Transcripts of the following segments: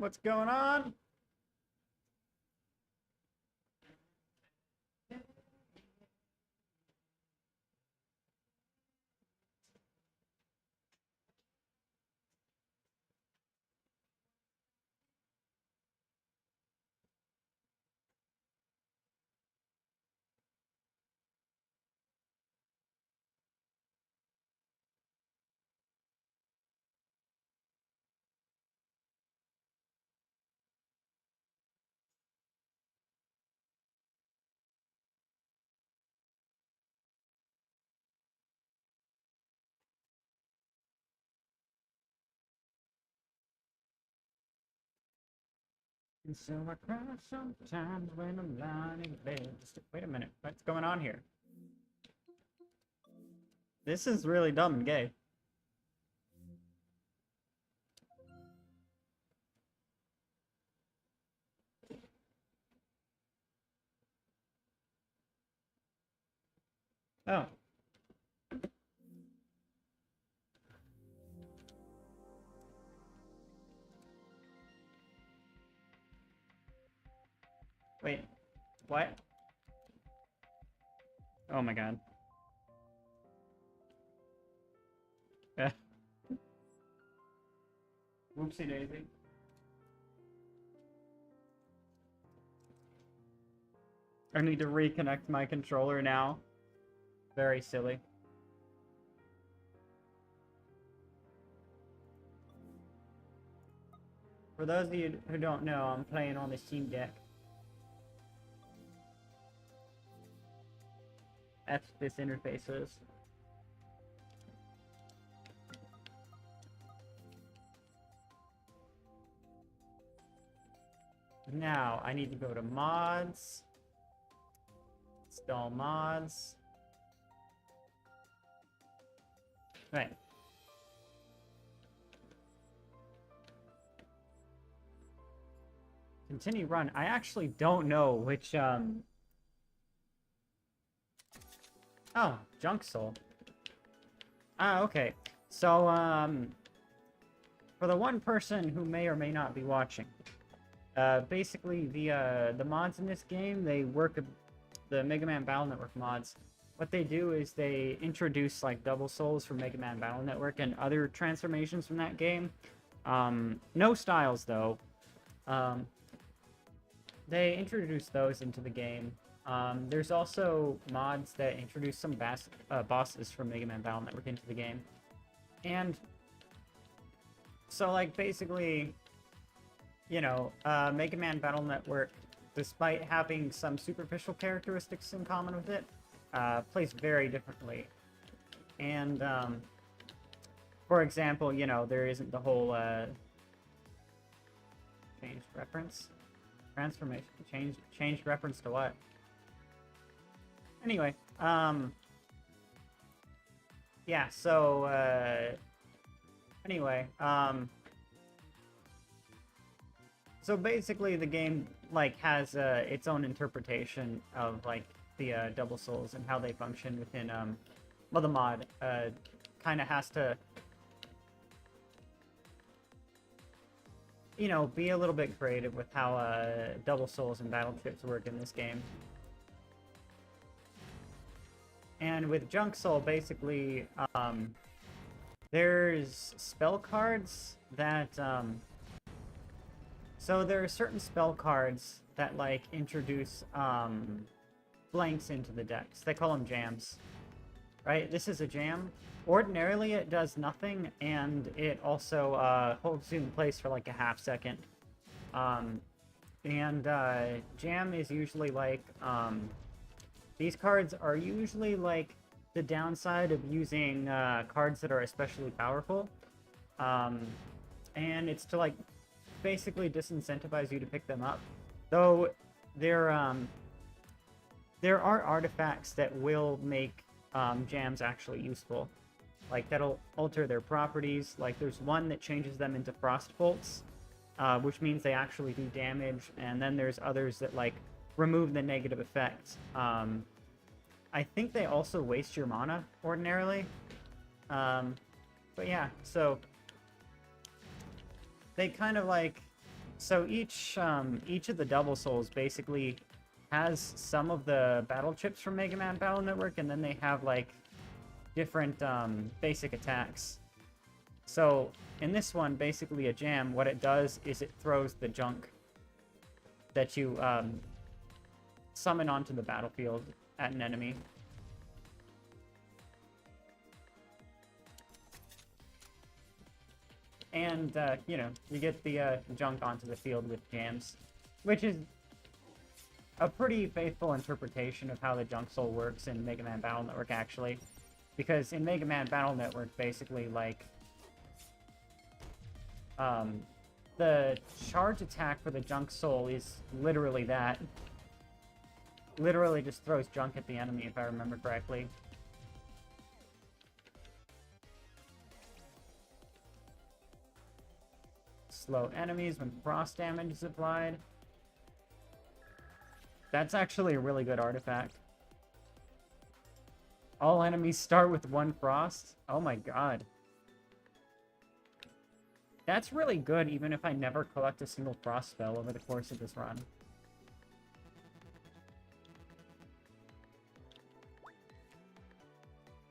What's going on? And so I cry sometimes when I'm lying in bed. Wait a minute, what's going on here? This is really dumb and gay. Oh. Wait, what? Oh my god. Yeah. Whoopsie daisy. I need to reconnect my controller now. Very silly. For those of you who don't know, I'm playing on the Steam Deck. That's what this interface is. Now, I need to go to mods. Install mods. Right. Continue run. I actually don't know which, Oh, Junk Soul. Ah, okay. So, for the one person who may or may not be watching, basically the mods in this game, they work, the Megaman BattleNetwork mods. What they do is they introduce like double souls from Megaman BattleNetwork and other transformations from that game. No styles though. They introduce those into the game. There's also mods that introduce some bosses from Mega Man BattleNetwork into the game. And so, like, basically, you know, Mega Man BattleNetwork, despite having some superficial characteristics in common with it, plays very differently. And, for example, you know, there isn't the whole, changed reference? Transformation. Changed reference to what? Anyway, yeah, so, anyway, so basically the game, like, has, its own interpretation of, like, the, double souls and how they function within, well, the mod, kind of has to, you know, be a little bit creative with how, double souls and battle trips work in this game. And with Junk Soul, basically, there's spell cards that, so there are certain spell cards that, like, introduce, blanks into the decks. They call them jams, right? This is a jam. Ordinarily, it does nothing, and it also, holds you in place for, like, a half second. Jam is usually, like, these cards are usually, like, the downside of using cards that are especially powerful. And it's to, like, basically disincentivize you to pick them up. Though, there are artifacts that will make jams actually useful. Like, that'll alter their properties. Like, there's one that changes them into frost bolts, which means they actually do damage. And then there's others that, like, remove the negative effects. I think they also waste your mana ordinarily. But yeah, so they kind of like So each of the double souls basically has some of the battle chips from Mega Man Battle Network, and then they have like different basic attacks. So in this one, basically a jam, what it does is it throws the junk that you summon onto the battlefield at an enemy. And, you know, you get the junk onto the field with jams, which is a pretty faithful interpretation of how the junk soul works in Mega Man Battle Network, actually. Because in Mega Man Battle Network, basically, like, the charge attack for the junk soul is literally that. Literally just throws junk at the enemy, if I remember correctly. Slow enemies when frost damage is applied. That's actually a really good artifact. All enemies start with 1 frost? Oh my god. That's really good, even if I never collect a single frost spell over the course of this run.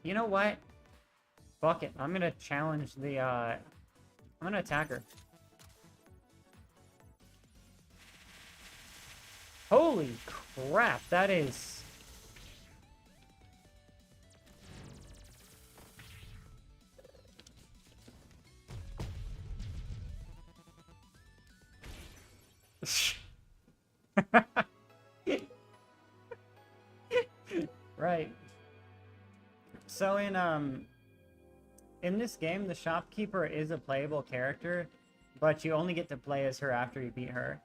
You know what? Fuck it. I'm gonna challenge the, I'm gonna attack her. Holy crap, that is... Right. So in this game, the shopkeeper is a playable character, but you only get to play as her after you beat her.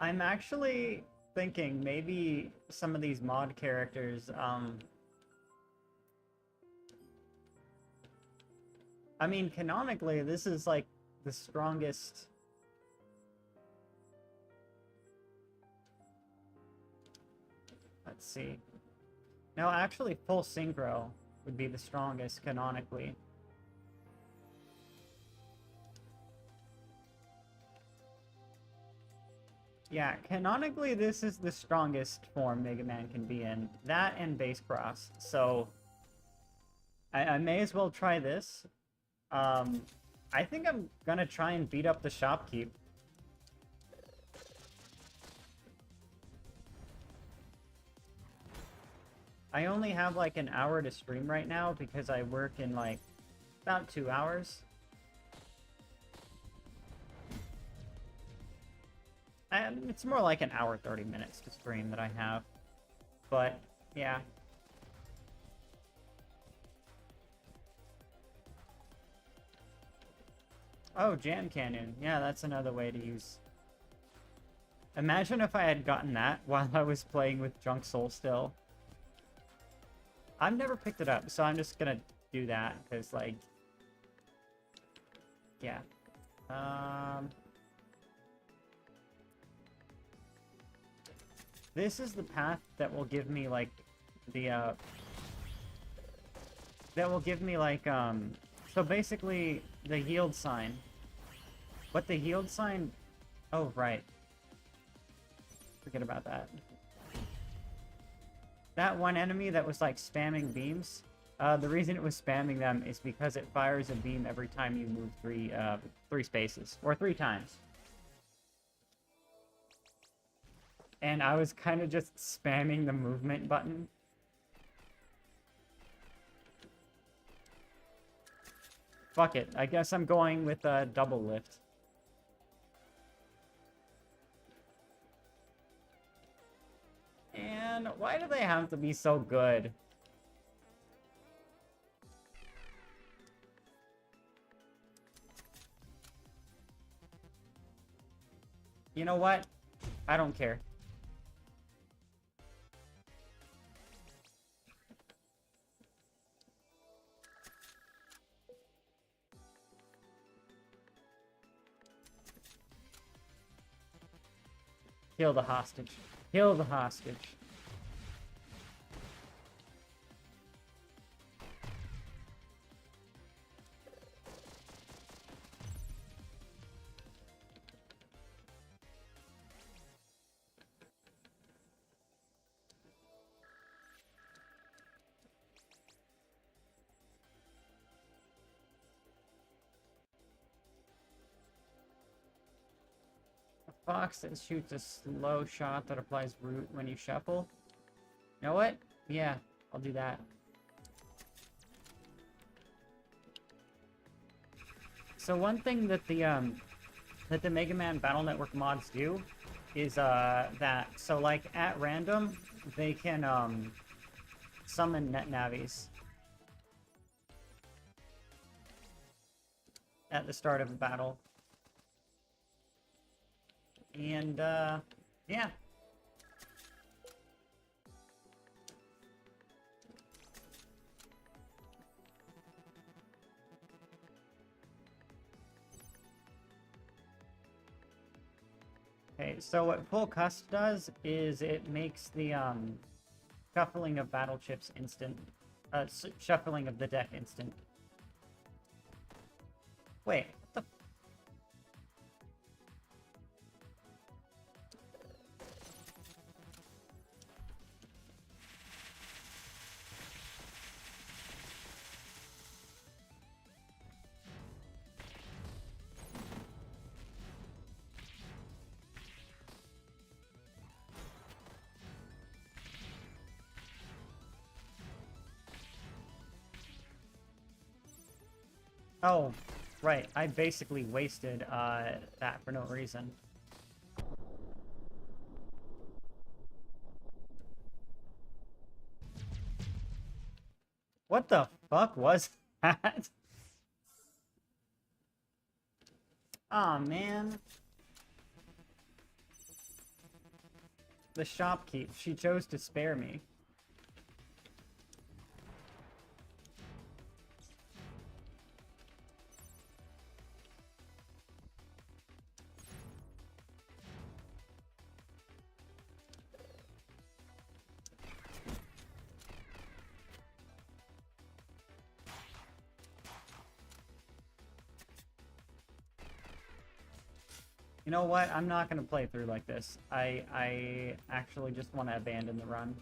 I'm actually thinking maybe some of these mod characters, I mean, canonically, this is like the strongest... Let's see. No, actually, full synchro would be the strongest canonically. Yeah, canonically, this is the strongest form Mega Man can be in. That and Base Cross. So, I may as well try this. I think I'm gonna try and beat up the shopkeep. I only have like an hour to stream right now because I work in like about 2 hours. It's more like an hour 30 minutes to stream that I have. But yeah. Oh, Jam Cannon. Yeah, that's another way to use... Imagine if I had gotten that while I was playing with Junk Soul still. I've never picked it up, so I'm just gonna do that, because, like... Yeah. This is the path that will give me, like, the, that will give me, like, so basically, the healed sign. What the healed sign... Oh, right. Forget about that. That one enemy that was, like, spamming beams, the reason it was spamming them is because it fires a beam every time you move three spaces. Or 3 times. And I was kind of just spamming the movement button. Fuck it. I guess I'm going with a double lift. And why do they have to be so good? You know what? I don't care. Kill the hostage. Kill the hostage. Fox that shoots a slow shot that applies root when you shuffle. You know what? Yeah, I'll do that. So one thing that the Mega Man Battle Network mods do is so like at random they can summon net navis at the start of a battle. And yeah. Okay, so what full cust does is it makes the shuffling of battle chips instant. Shuffling of the deck instant. Wait, what the? Oh, right. I basically wasted that for no reason. What the fuck was that? Aw, man. The shopkeep. She chose to spare me. You know what? I'm not gonna play through like this. I actually just want to abandon the run.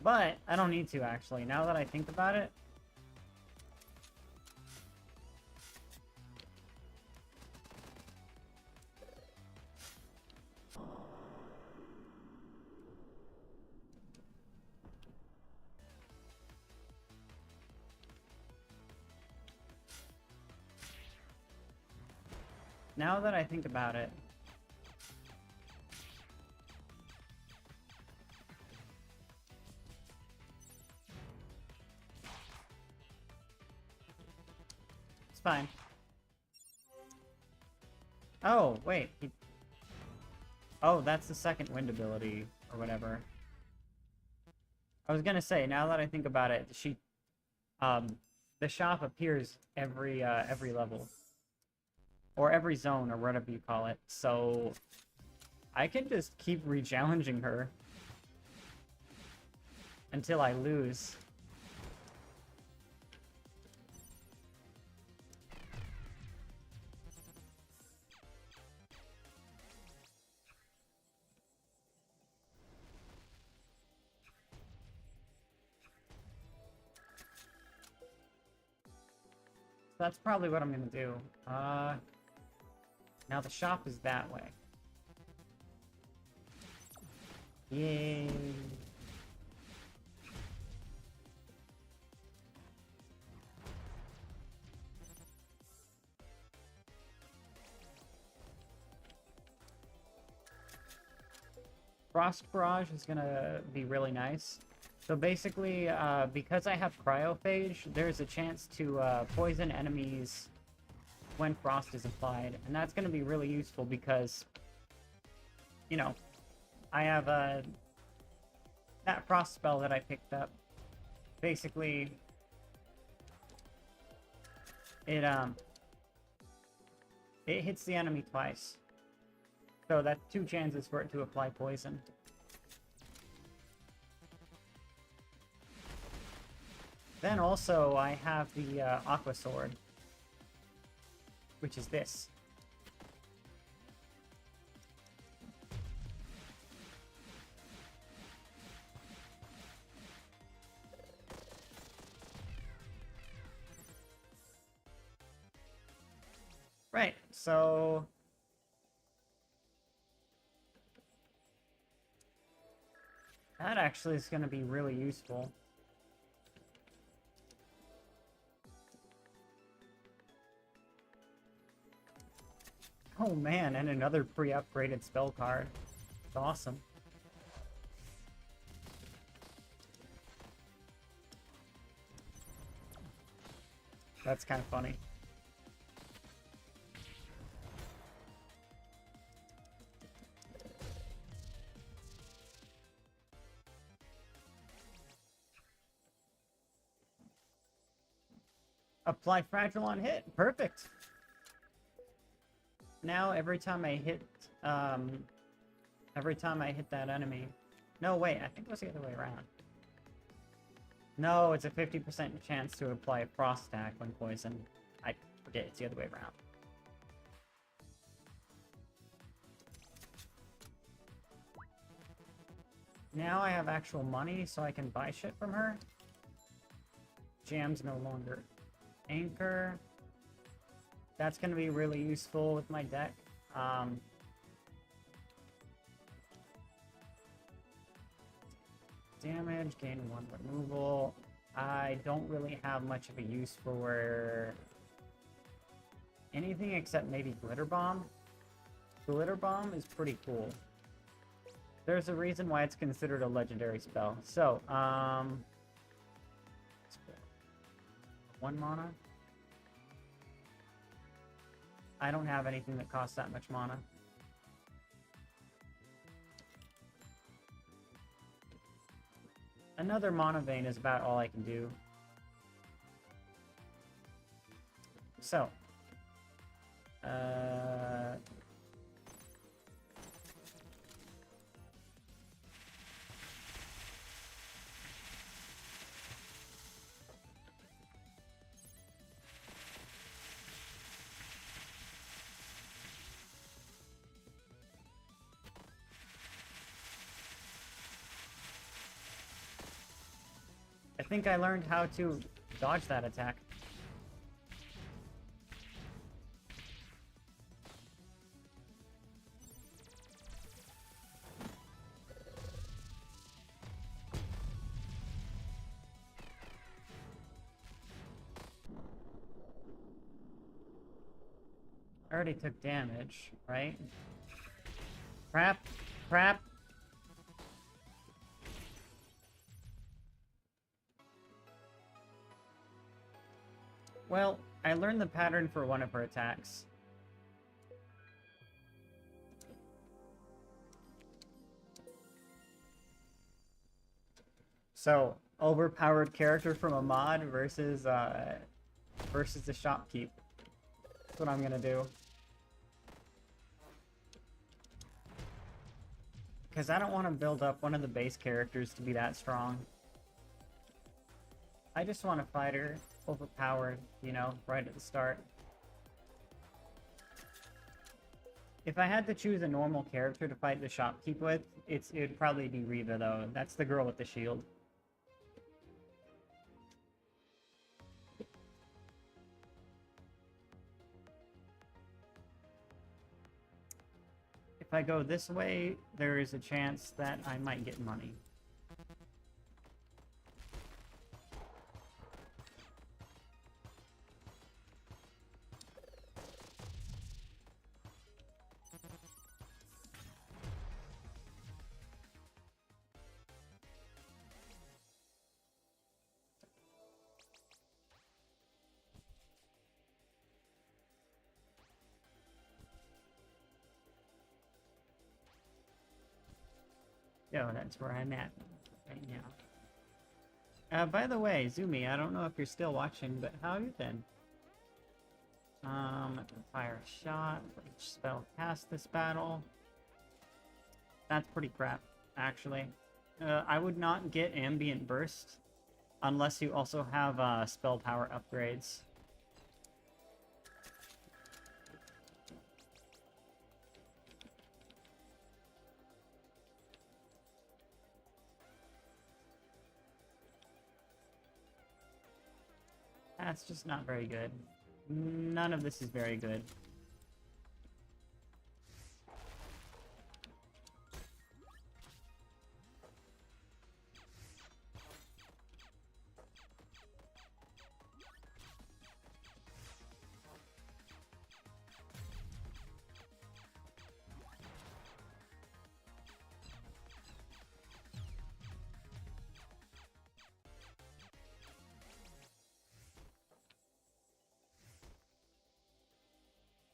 But I don't need to, actually. Now that I think about it. Now that I think about it. It's fine. Oh, wait. Oh, that's the second wind ability, or whatever. I was gonna say, now that I think about it, the shop appears every level. Or every zone, or whatever you call it. So, I can just keep re-challenging her until I lose. That's probably what I'm gonna do. Now the shop is that way. Yay. Frost Barrage is gonna be really nice. So basically, because I have Cryophage, there's a chance to poison enemies when frost is applied. And that's going to be really useful because, you know, I have that frost spell that I picked up. Basically, it hits the enemy twice. So that's 2 chances for it to apply poison. Then also, I have the Aqua Sword, which is this. Right, so... that actually is going to be really useful. Oh man, and another pre-upgraded spell card. It's awesome. That's kind of funny. Apply fragile on hit. Perfect. Now every time I hit that enemy. No, wait, I think it was the other way around. No, it's a 50% chance to apply a frost attack when poisoned. I forget, it's the other way around. Now I have actual money, so I can buy shit from her. Jam's no longer anchor. That's going to be really useful with my deck. Damage, gain 1 removal. I don't really have much of a use for anything except maybe Glitter Bomb. Glitter Bomb is pretty cool. There's a reason why it's considered a legendary spell. So, 1 mana. I don't have anything that costs that much mana. Another Mana Vein is about all I can do. So, I think I learned how to dodge that attack. I already took damage, right? Crap, crap. Well, I learned the pattern for one of her attacks. So, overpowered character from a mod versus the shopkeep. That's what I'm gonna do. Because I don't want to build up one of the base characters to be that strong. I just want a fighter overpowered, you know, right at the start. If I had to choose a normal character to fight the shopkeep with, it'd probably be Reva, though. That's the girl with the shield. If I go this way, there is a chance that I might get money. Yo, that's where I'm at right now. By the way, Zumi, I don't know if you're still watching, but how have you been? Fire a shot for each spell cast this battle. That's pretty crap, actually. I would not get Ambient Burst unless you also have spell power upgrades. That's just not very good. None of this is very good.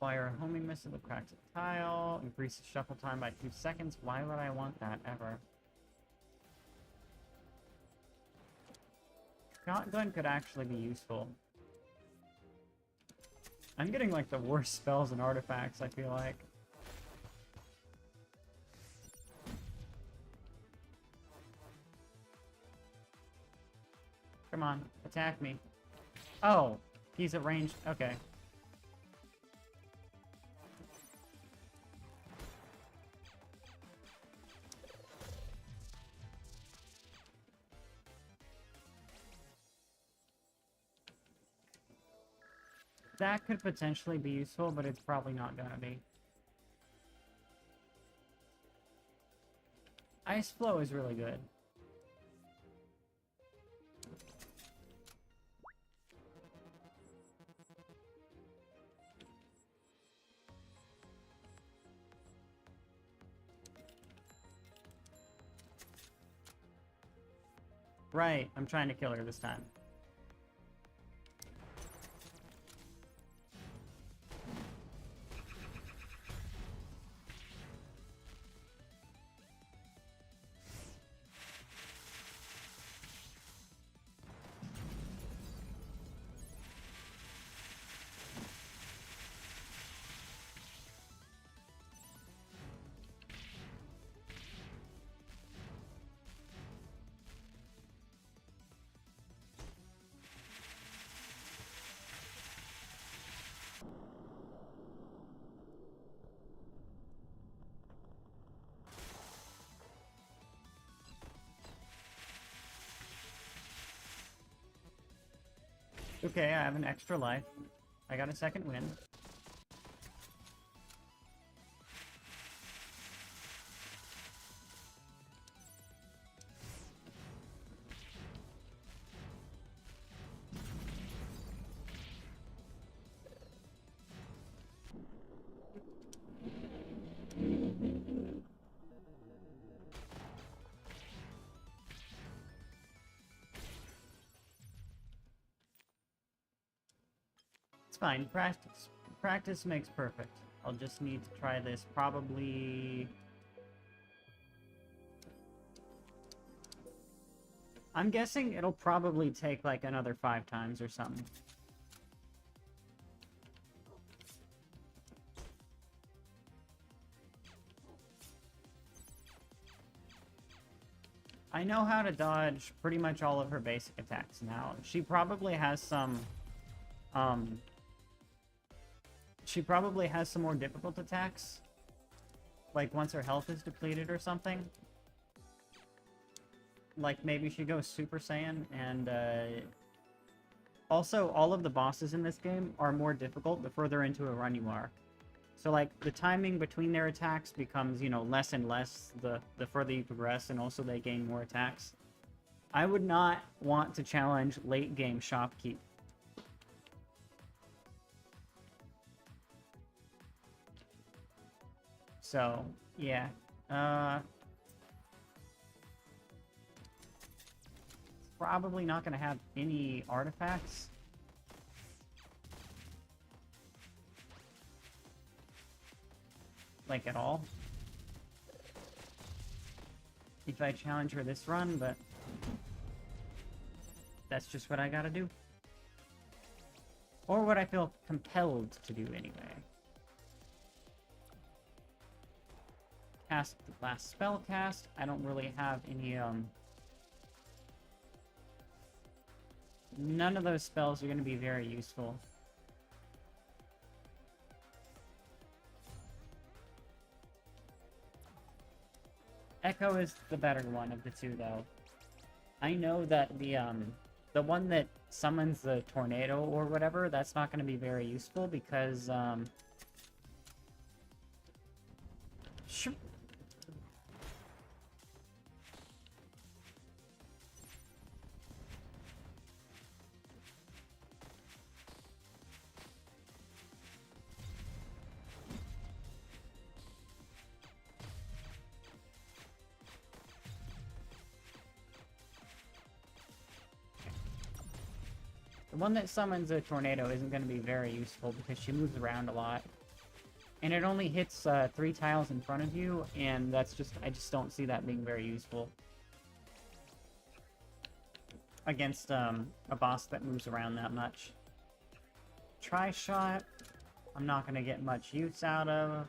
Fire a homing missile that cracks a tile. Increases shuffle time by 2 seconds. Why would I want that ever? Shotgun could actually be useful. I'm getting like the worst spells and artifacts, I feel like. Come on, attack me. Oh, he's at range. Okay. That could potentially be useful, but it's probably not gonna be. Ice Flow is really good. Right, I'm trying to kill her this time. Okay, I have an extra life. I got a second win. It's fine. Practice makes perfect. I'll just need to try this probably... I'm guessing it'll probably take like another 5 times or something. I know how to dodge pretty much all of her basic attacks now. She probably has some more difficult attacks. Like once her health is depleted or something. Like maybe she goes Super Saiyan and also all of the bosses in this game are more difficult the further into a run you are. So like the timing between their attacks becomes, you know, less and less the further you progress, and also they gain more attacks. I would not want to challenge late game Shopkeep. So, yeah. Probably not going to have any artifacts. Like, at all. If I challenge her this run, but... that's just what I gotta do. Or what I feel compelled to do anyway. Cast the last spell cast. I don't really have any, none of those spells are going to be very useful. Echo is the better one of the two, though. I know that the one that summons the tornado or whatever, that's not going to be very useful because, the one that summons a tornado isn't going to be very useful because she moves around a lot. And it only hits 3 tiles in front of you, and that's just, I just don't see that being very useful against a boss that moves around that much. Tri-shot, I'm not going to get much use out of,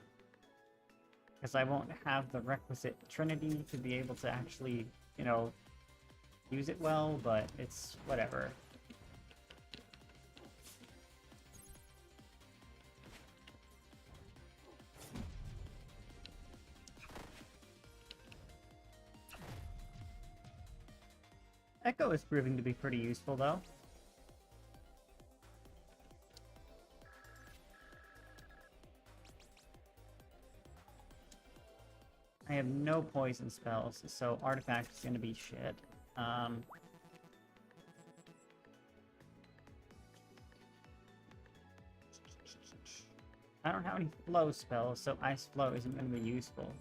because I won't have the requisite trinity to be able to actually, you know, use it well, but it's whatever. Echo is proving to be pretty useful, though. I have no poison spells, so Artifact is going to be shit. I don't have any flow spells, so Ice Flow isn't going to be useful.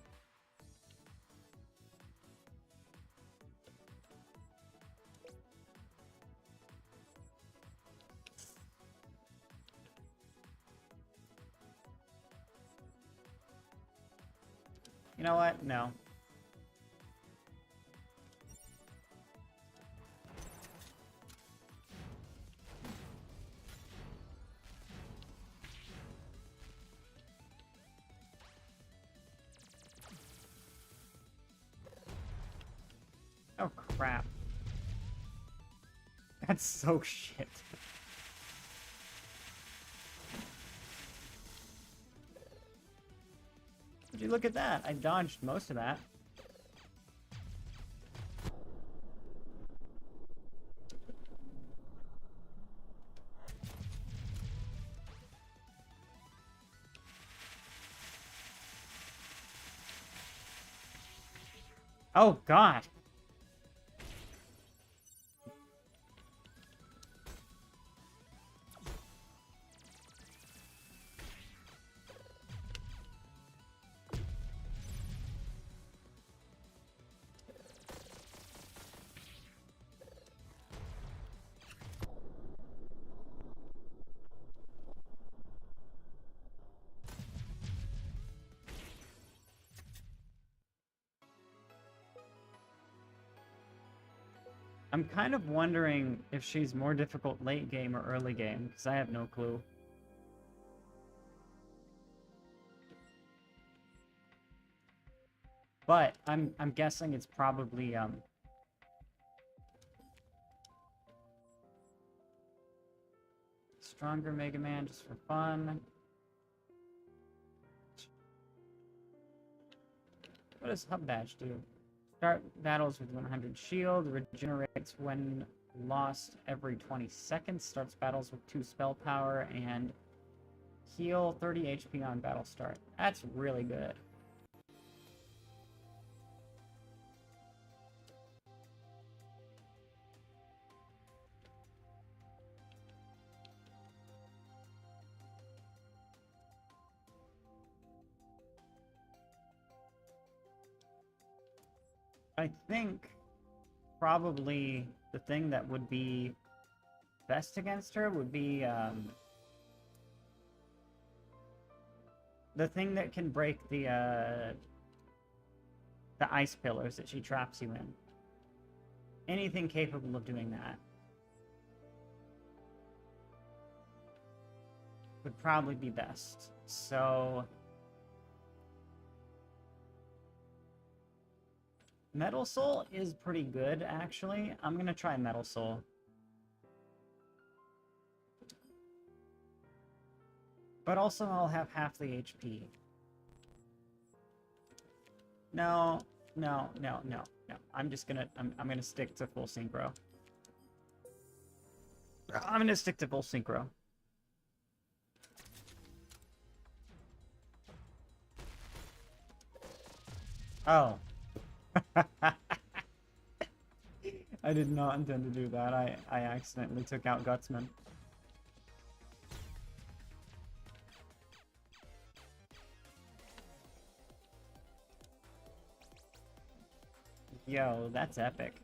You know what? No. Oh, crap. That's so shit. Would you look at that? I dodged most of that. Oh, God. I'm kind of wondering if she's more difficult late game or early game, because I have no clue. But I'm guessing it's probably stronger Mega Man just for fun. What does Hub Badge do? Start battles with 100 shield, regenerates when lost every 20 seconds, starts battles with 2 spell power, and heal 30 HP on battle start. That's really good. I think probably the thing that would be best against her would be the thing that can break the ice pillars that she traps you in. Anything capable of doing that would probably be best. So Metal Soul is pretty good, actually. I'm gonna try Metal Soul. But also I'll have half the HP. No, no, no, no, no. I'm just gonna, I'm gonna stick to full synchro. I'm gonna stick to full synchro. Oh. I did not intend to do that. I accidentally took out Gutsman. Yo, that's epic.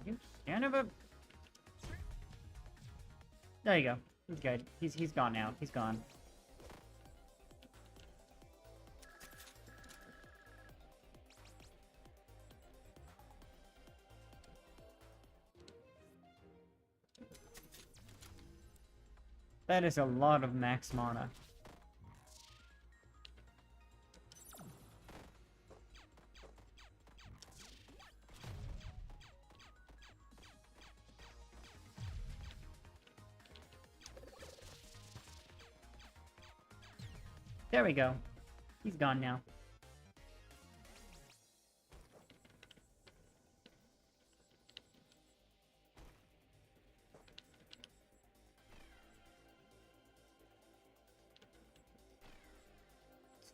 You kind of a... There you go. He's good. He's gone now. He's gone. That is a lot of max mana. There we go. He's gone now.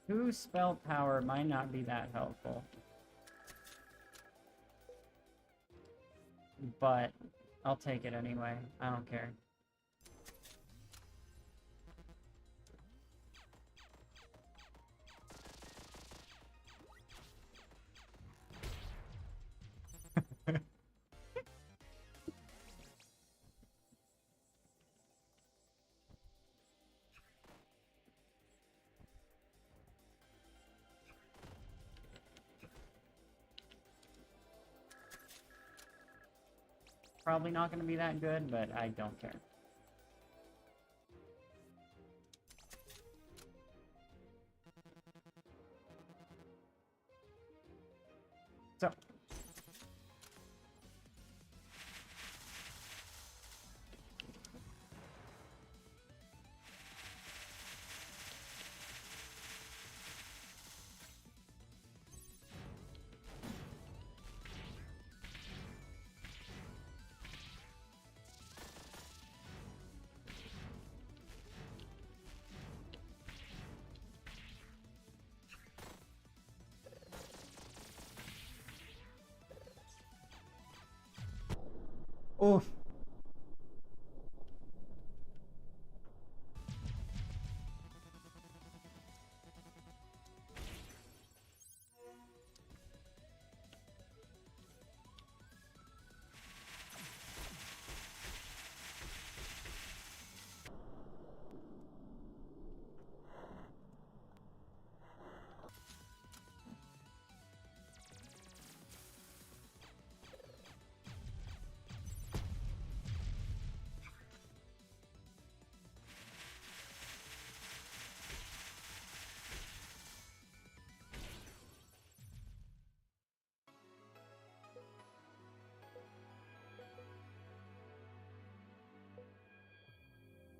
Two spell power might not be that helpful. But I'll take it anyway. I don't care. Probably not going to be that good, but I don't care. So. Oof.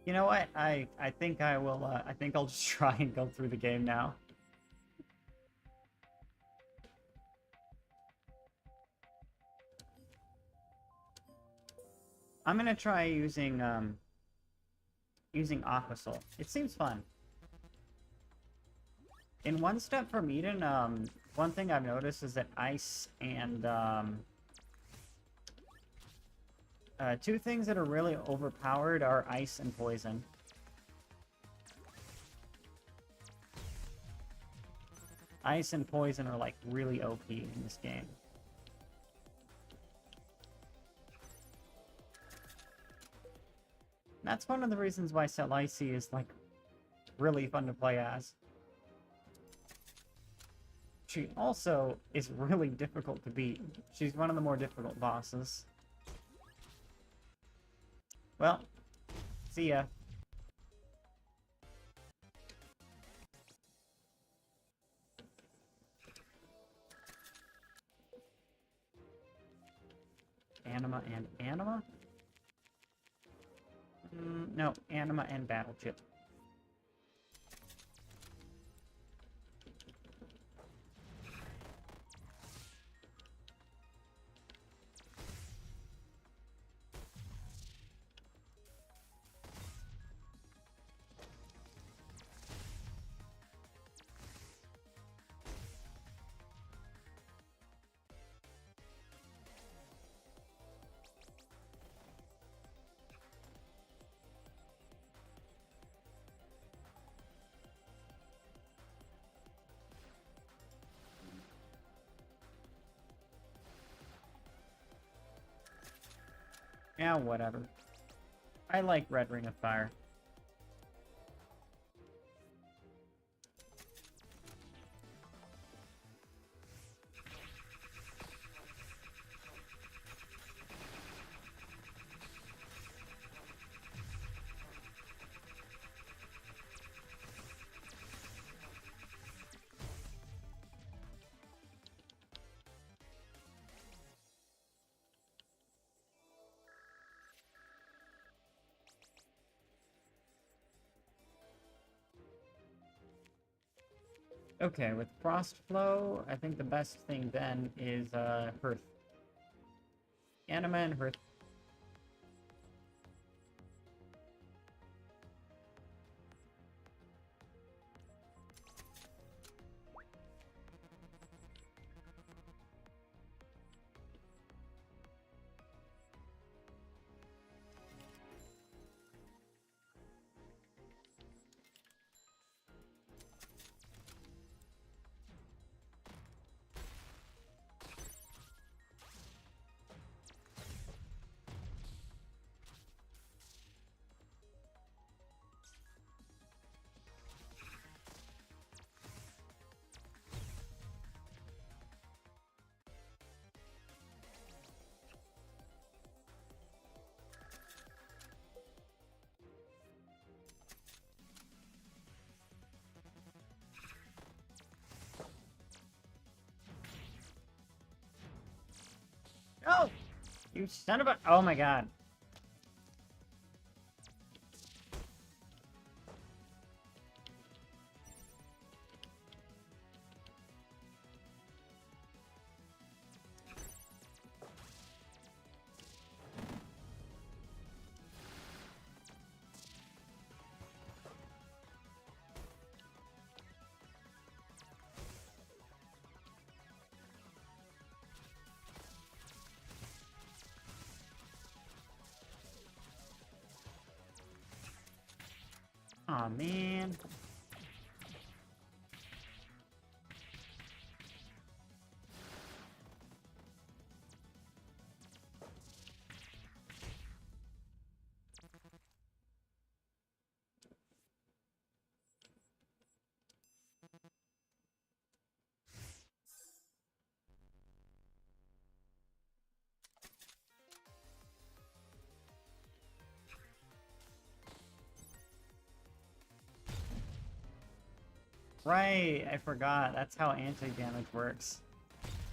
You know what? I think I will, I think I'll just try and go through the game now. I'm gonna try using Aquasol. It seems fun. In One Step from Eden, one thing I've noticed is that ice and two things that are really overpowered are ice and poison. Ice and poison are like really OP in this game. That's one of the reasons why Selicy is like really fun to play as. She also is really difficult to beat. She's one of the more difficult bosses. Well, see ya. Anima and Anima? No, Anima and Battle Chip. Yeah, whatever. I like Red Ring of Fire. Okay, with Frost Flow, I think the best thing then is Hearth. Anima and Hearth. Oh! You son of a... Oh my god. Aw, man. Right, I forgot. That's how anti-damage works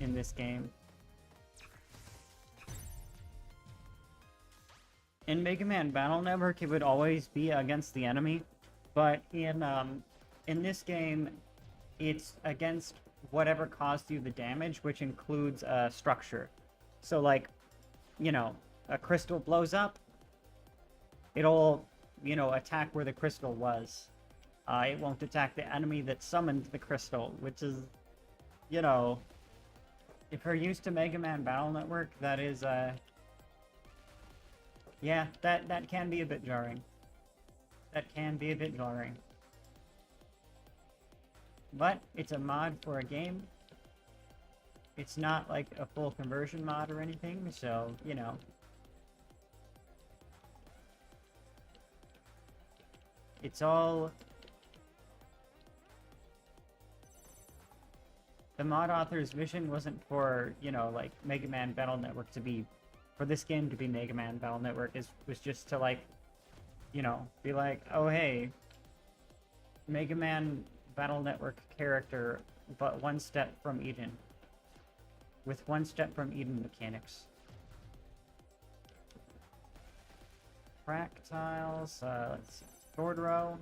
in this game. In Mega Man Battle Network, it would always be against the enemy, but in this game, it's against whatever caused you the damage, which includes structure. So, like, you know, a crystal blows up, it'll, you know, attack where the crystal was. It won't attack the enemy that summoned the crystal, which is, you know, if you're used to Mega Man Battle Network, that is, yeah, that can be a bit jarring. That can be a bit jarring. But it's a mod for a game. It's not like a full conversion mod or anything, so, you know. It's all... The mod author's vision wasn't for, you know, like, Mega Man Battle Network to be... For this game to be Mega Man Battle Network was just to, like, you know, be like, oh, hey, Mega Man Battle Network character, but one step from Eden. With one step from Eden mechanics. Fractiles, let's see, sword row.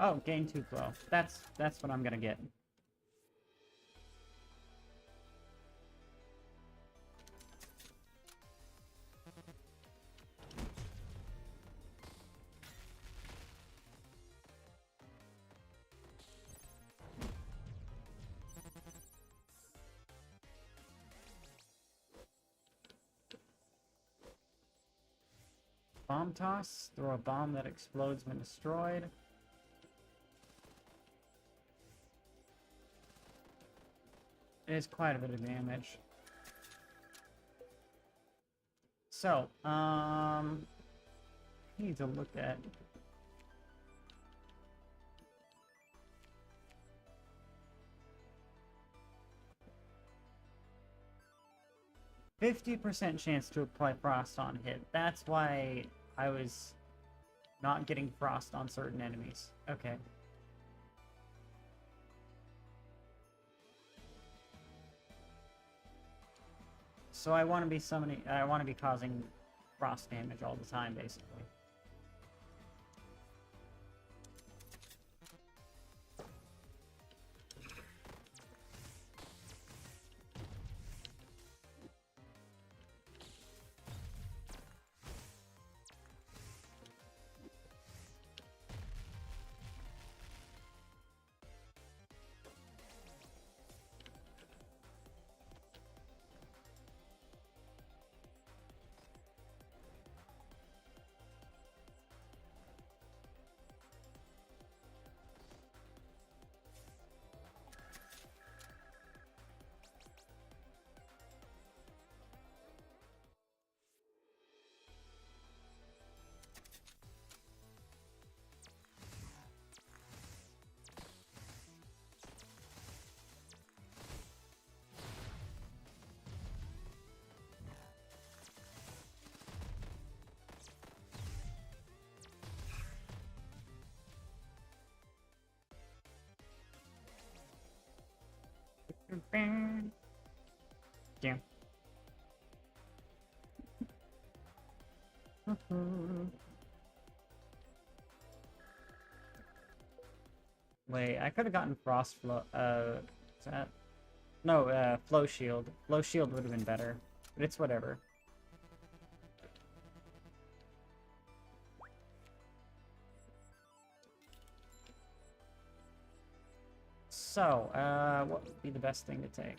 Oh, gain 2 flow. That's what I'm gonna get. Bomb toss. Throw a bomb that explodes when destroyed. It is quite a bit of damage. So, I need to look at... "50% chance to apply frost on hit." That's why I was not getting frost on certain enemies. Okay. So I want to be causing frost damage all the time, basically. Yeah. Wait, I could have gotten frost flow. Is that? No, flow shield. Flow shield would have been better, but it's whatever. So, what would be the best thing to take?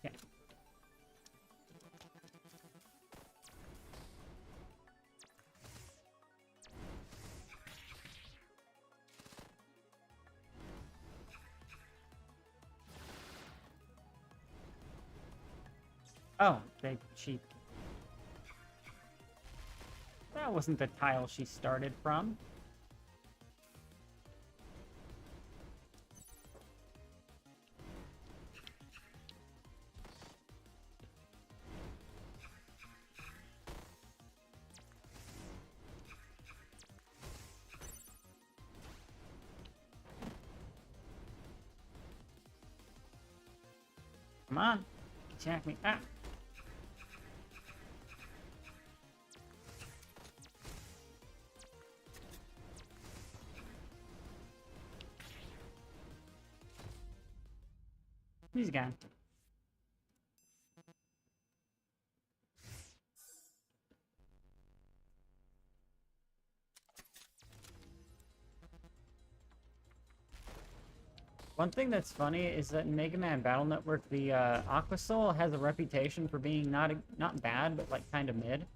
Yeah. Oh, they cheat. That wasn't the tile she started from. Come on, attack me. Ah. He's gone. One thing that's funny is that in Mega Man Battle Network, the Aqua Soul has a reputation for being not bad, but like kind of mid.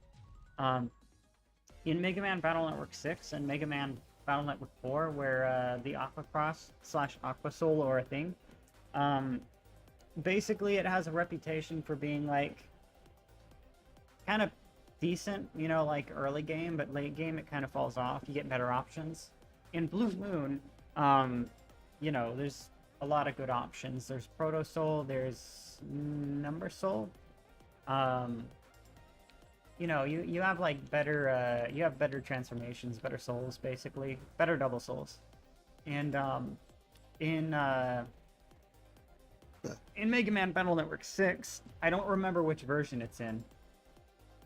In Mega Man Battle Network 6 and Mega Man Battle Network 4, where the Aqua Cross / Aqua Soul or a thing, basically it has a reputation for being like kind of decent, you know, like early game, but late game it kind of falls off. You get better options. In Blue Moon, you know, there's a lot of good options. There's Proto Soul, there's Number Soul. You know, you have like better you have better transformations, better souls, basically, better double souls. And in Mega Man Battle Network 6, I don't remember which version it's in.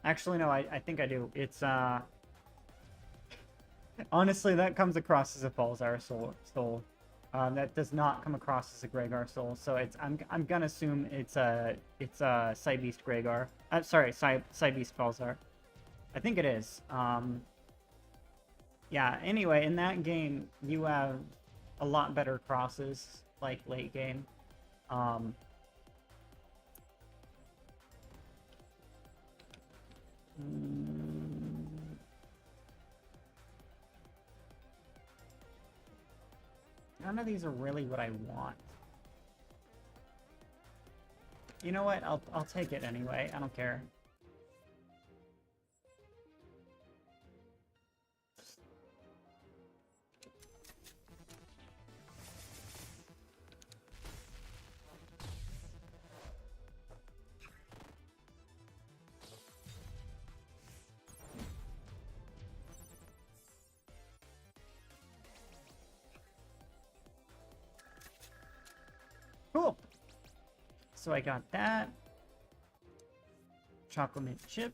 Actually, no, I think I do. It's honestly, that comes across as a Falls Hour soul. that does not come across as a Gregar soul. So I'm gonna assume it's a Side Beast Gregar. I'm sorry, Side Beast Falzar. I think it is. Yeah. Anyway, in that game, you have a lot better crosses, like late game. None of these are really what I want. You know what? I'll take it anyway. I don't care. Cool. So I got that. Chocolate mint chip.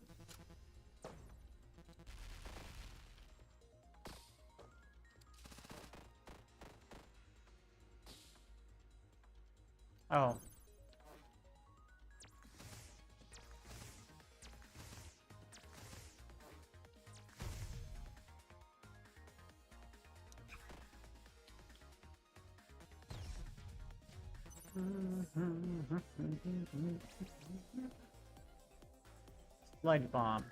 Oh. Sludge bomb.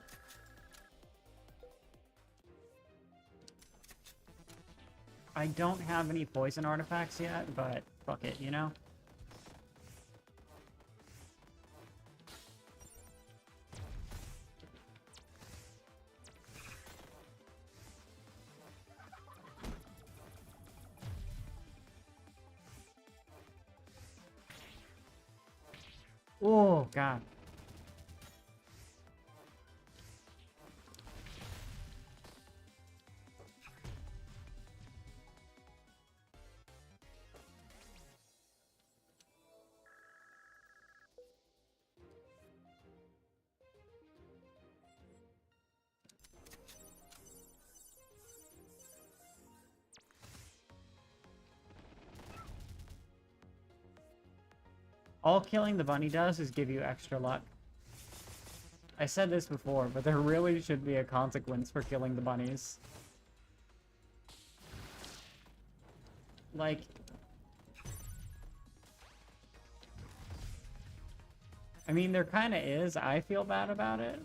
I don't have any poison artifacts yet, but fuck it, you know? Oh, God. All killing the bunny does is give you extra luck. I said this before, but there really should be a consequence for killing the bunnies. Like... I mean, there kinda is. I feel bad about it.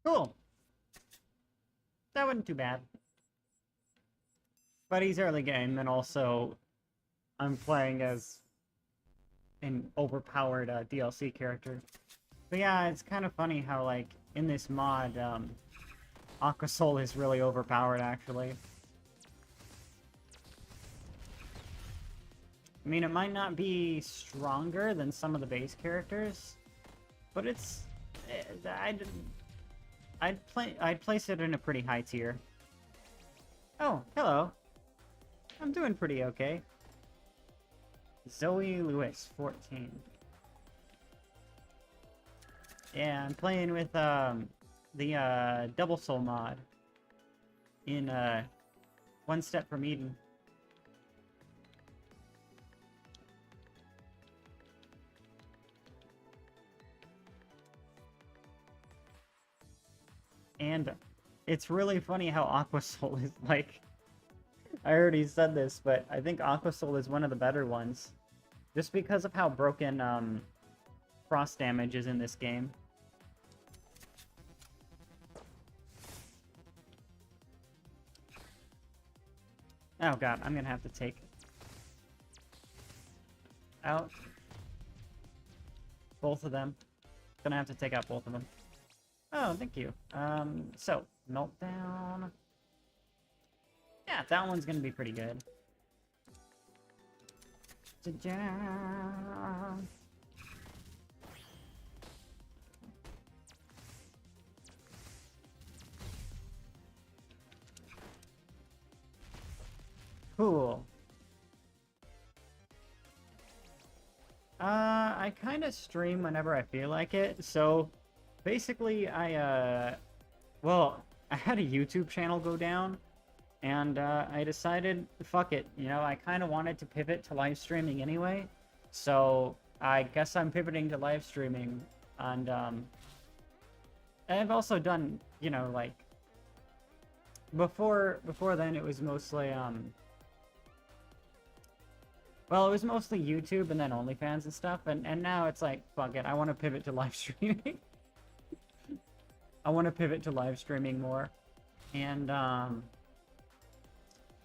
Cool. That wasn't too bad. But he's early game, and also I'm playing as an overpowered DLC character. But yeah, it's kind of funny how, like, in this mod, Aqua Soul is really overpowered, actually. I mean, it might not be stronger than some of the base characters, but it's... I'd place it in a pretty high tier. Oh, hello. I'm doing pretty okay. Zoe Lewis, 14. Yeah, I'm playing with the Double Soul mod in One Step from Eden. And it's really funny how Aquasoul is like... I already said this, but I think Aquasoul is one of the better ones. Just because of how broken frost damage is in this game. Oh god, I'm gonna have to take out both of them. Gonna have to take out both of them. Oh, thank you. So, Meltdown. Yeah, that one's gonna be pretty good. Cool. I kind of stream whenever I feel like it, so basically well, I had a YouTube channel go down, and I decided, fuck it, you know, I kind of wanted to pivot to live streaming anyway, so I guess I'm pivoting to live streaming, and I've also done, you know, like, before then it was mostly, well, it was mostly YouTube and then OnlyFans and stuff, and now it's like, fuck it, I want to pivot to live streaming. I want to pivot to live streaming more, and,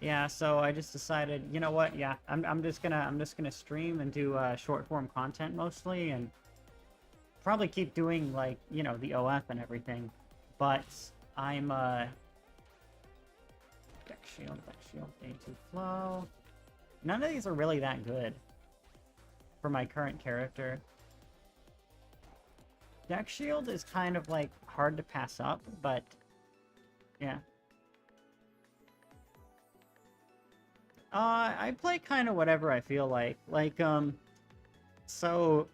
yeah, so I just decided, you know what, yeah, I'm just gonna stream and do, short-form content mostly, and probably keep doing, like, you know, the OF and everything, but I'm, deck shield, A2 flow. None of these are really that good for my current character. Deck shield is kind of like hard to pass up, but yeah. I play kind of whatever I feel like. So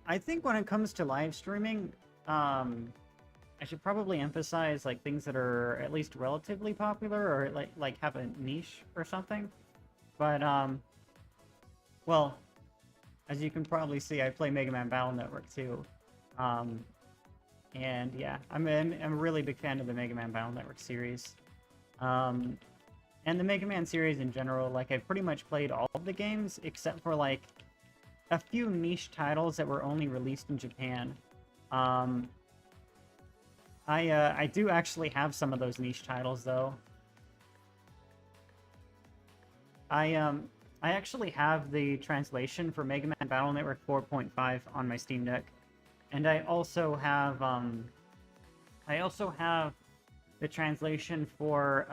I think when it comes to live streaming, I should probably emphasize like things that are at least relatively popular or like have a niche or something. But, well, as you can probably see, I play Megaman BattleNetwork too. And yeah, I'm a really big fan of the Megaman BattleNetwork series. And the Mega Man series in general, like, I've pretty much played all of the games, except for, like, a few niche titles that were only released in Japan. I do actually have some of those niche titles, though. I actually have the translation for Mega Man Battle Network 4.5 on my Steam Deck, and I also have the translation for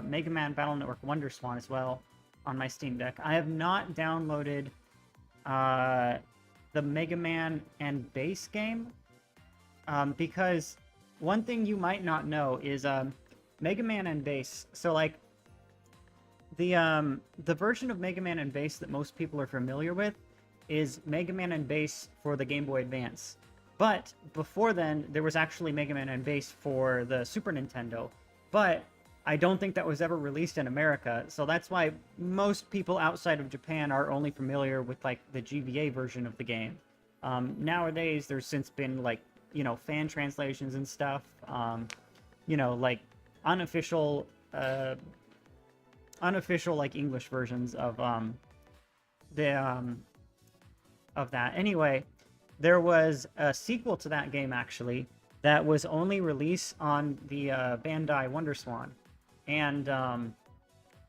Mega Man Battle Network Wonder Swan as well on my Steam Deck. I have not downloaded the Mega Man and Bass game because one thing you might not know is Mega Man and Bass. So like the version of Mega Man and Bass that most people are familiar with is Mega Man and Bass for the Game Boy Advance. But before then, there was actually Mega Man and Bass for the Super Nintendo. But I don't think that was ever released in America, so that's why most people outside of Japan are only familiar with, like, the GBA version of the game. Nowadays, there's since been, like, you know, fan translations and stuff, you know, like, unofficial, like, English versions of, of that. Anyway, there was a sequel to that game, actually, that was only released on the Bandai Wonder Swan. And,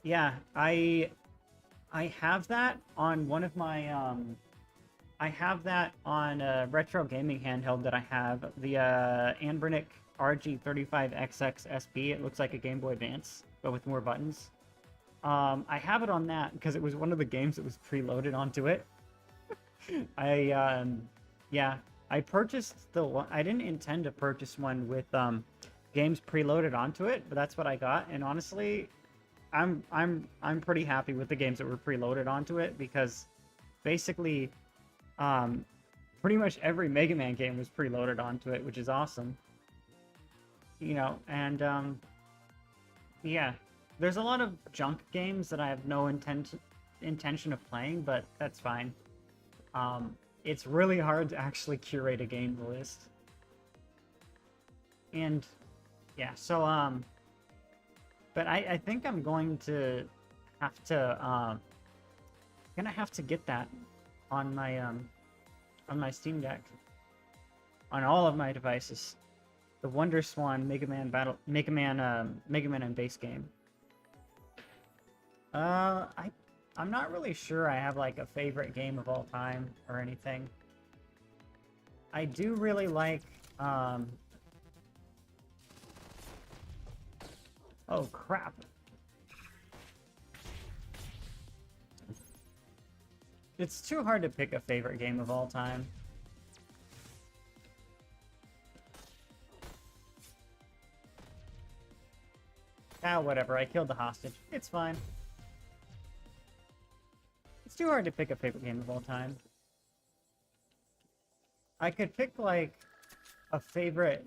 yeah, I have that on one of my, I have that on a retro gaming handheld that I have, the Anbernic RG35XX SB. It looks like a Game Boy Advance, but with more buttons. I have it on that because it was one of the games that was preloaded onto it. Yeah, I purchased the one. I didn't intend to purchase one with games preloaded onto it, but that's what I got. And honestly, I'm pretty happy with the games that were preloaded onto it because basically, pretty much every Mega Man game was preloaded onto it, which is awesome. You know, and yeah, there's a lot of junk games that I have no intention of playing, but that's fine. It's really hard to actually curate a game list. And Yeah, so, but I think I'm going to have to, gonna have to get that on my Steam Deck. On all of my devices. The Wonder Swan Mega Man and base game. I'm not really sure I have like a favorite game of all time or anything. I do really like, oh crap. It's too hard to pick a favorite game of all time. Ah, whatever, I killed the hostage. It's fine. It's too hard to pick a favorite game of all time. I could pick, like, a favorite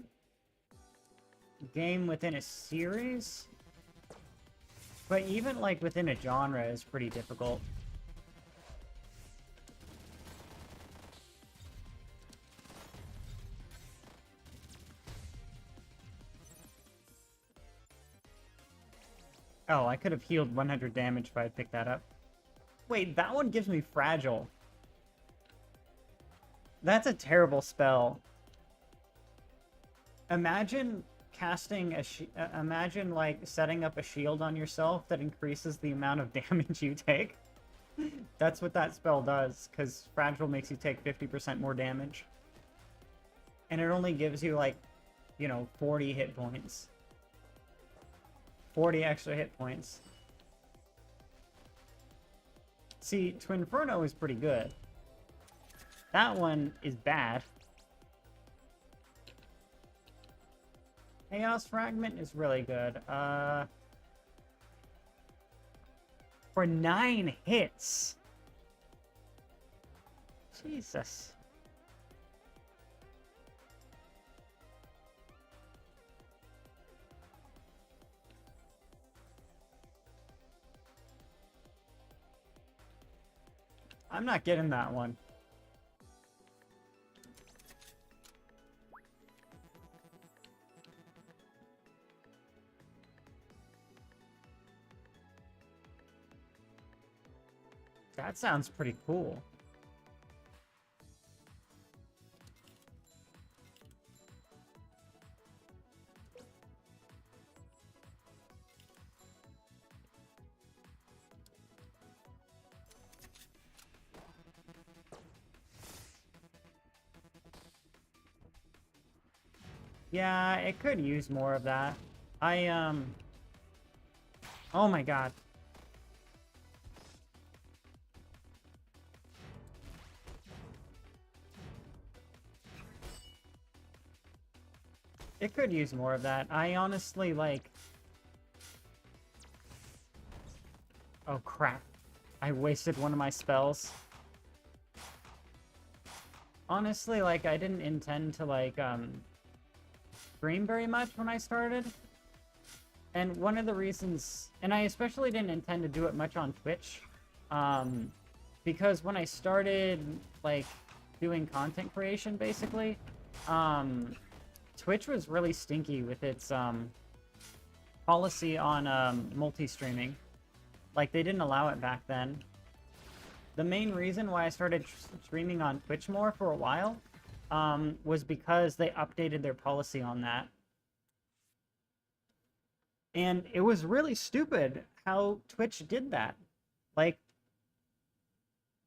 game within a series, but even, like, within a genre is pretty difficult. Oh, I could have healed 100 damage if I had picked that up. Wait, that one gives me fragile. That's a terrible spell. Imagine casting a imagine like setting up a shield on yourself that increases the amount of damage you take. That's what that spell does, because fragile makes you take 50% more damage. And it only gives you like, you know, 40 hit points. 40 extra hit points. See, Twinferno is pretty good. That one is bad. Chaos Fragment is really good. For 9 hits. Jesus. I'm not getting that one. That sounds pretty cool. Yeah, it could use more of that. Oh my god. It could use more of that. I honestly, like... Oh, crap. I wasted one of my spells. Honestly, like, I didn't intend to, like, stream very much when I started. And one of the reasons... And I especially didn't intend to do it much on Twitch. Because when I started, like, doing content creation, basically, Twitch was really stinky with its policy on multi-streaming. Like, they didn't allow it back then. The main reason why I started streaming on Twitch more for a while was because they updated their policy on that. And it was really stupid how Twitch did that. Like,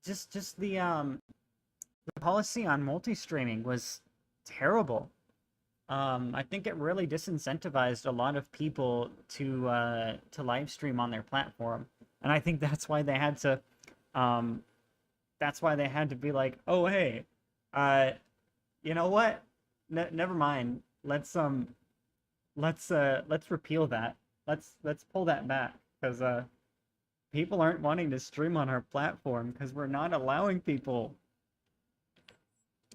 just the policy on multi-streaming was terrible. I think it really disincentivized a lot of people to live stream on their platform, and I think that's why they had to, be like, oh hey, you know what? Never mind. Let's repeal that. Let's pull that back, because people aren't wanting to stream on our platform because we're not allowing people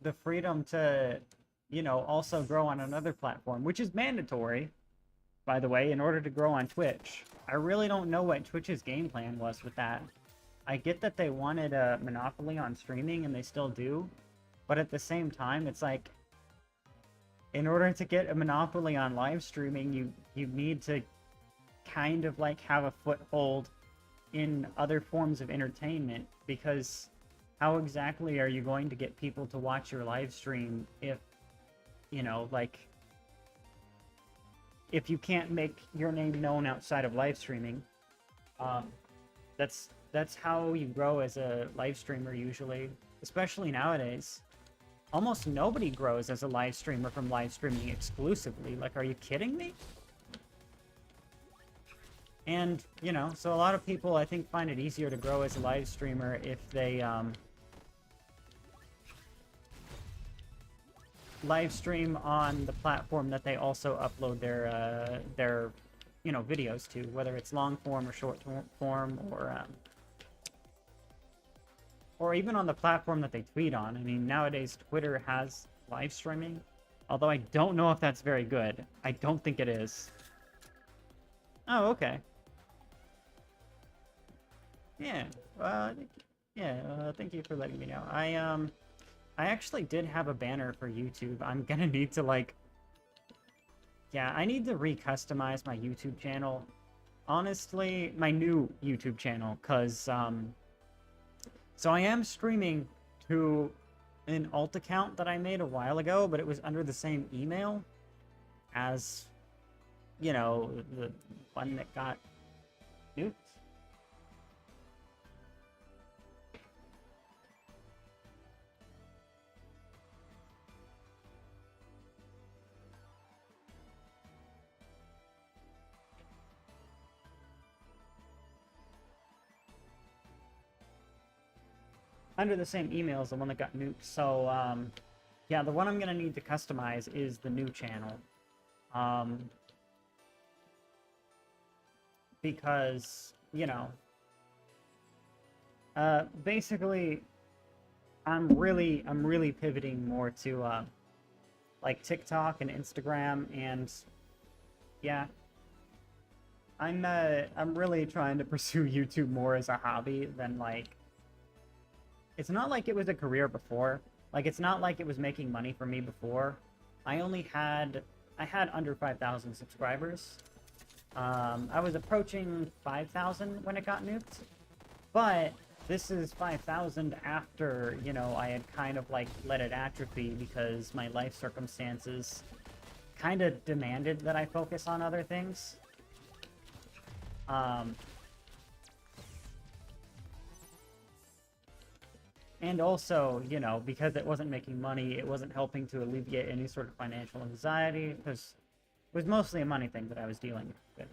the freedom to, you know, also grow on another platform, which is mandatory, by the way, in order to grow on Twitch. I really don't know what Twitch's game plan was with that. I get that they wanted a monopoly on streaming, and they still do, but at the same time, it's like, in order to get a monopoly on live streaming, you need to kind of like have a foothold in other forms of entertainment, because how exactly are you going to get people to watch your live stream if, you know, like, if you can't make your name known outside of live streaming? That's how you grow as a live streamer usually, especially nowadays. Almost nobody grows as a live streamer from live streaming exclusively. Like, are you kidding me? And, you know, so a lot of people, I think, find it easier to grow as a live streamer if they, live stream on the platform that they also upload their, you know, videos to, whether it's long form or short form, or even on the platform that they tweet on. I mean, nowadays Twitter has live streaming, although I don't know if that's very good. I don't think it is. Oh, okay. Yeah. Yeah. Thank you for letting me know. I actually did have a banner for YouTube. I'm gonna need to, like... Yeah, I need to re-customize my YouTube channel. Honestly, my new YouTube channel, because, so I am streaming to an alt account that I made a while ago, but it was under the same email as, you know, the one that got nuked. Under the same email as the one that got nuked. So, yeah, the one I'm gonna need to customize is the new channel. Because, you know, basically, I'm really pivoting more to, like TikTok and Instagram, and yeah, I'm really trying to pursue YouTube more as a hobby than, like, it's not like it was a career before. Like, it's not like it was making money for me before. I had under 5,000 subscribers. I was approaching 5,000 when it got nuked. But this is 5,000 after, you know, I had kind of, like, let it atrophy because my life circumstances kind of demanded that I focus on other things. And also, you know, because it wasn't making money, it wasn't helping to alleviate any sort of financial anxiety, because it was mostly a money thing that I was dealing with.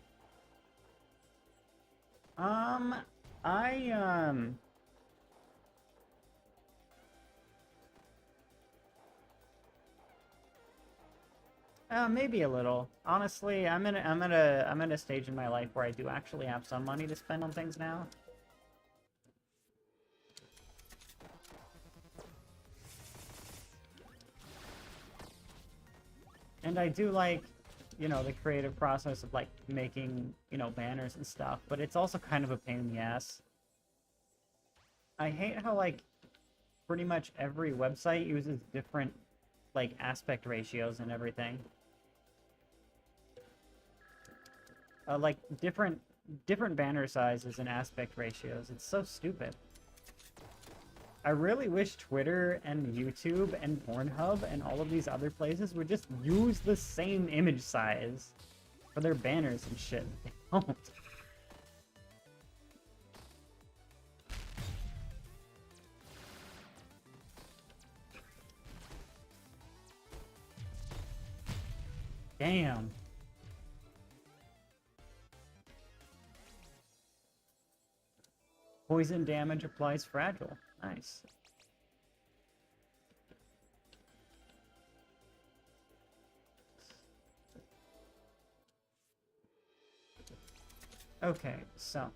Maybe a little. Honestly, I'm at a stage in my life where I do actually have some money to spend on things now. And I do like, you know, the creative process of, like, making, you know, banners and stuff, but it's also kind of a pain in the ass. I hate how, like, pretty much every website uses different, like, aspect ratios and everything. Like, different banner sizes and aspect ratios. It's so stupid. I really wish Twitter and YouTube and Pornhub and all of these other places would just use the same image size for their banners and shit. They don't. Damn. Poison damage applies fragile. Nice. Okay, so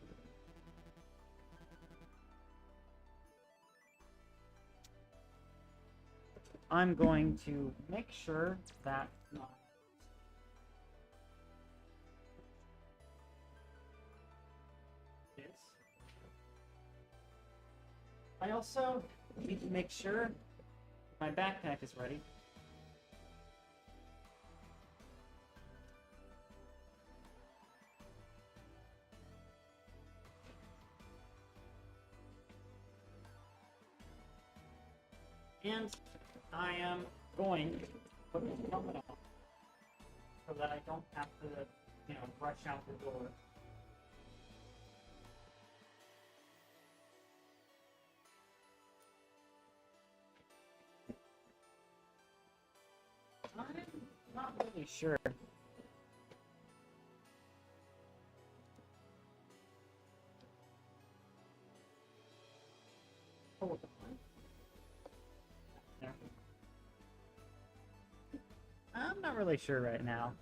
I'm going to make sure that I also need to make sure my backpack is ready. And I am going to put this helmet on so that I don't have to, rush out the door. I'm not really sure. Hold on. There. I'm not really sure right now.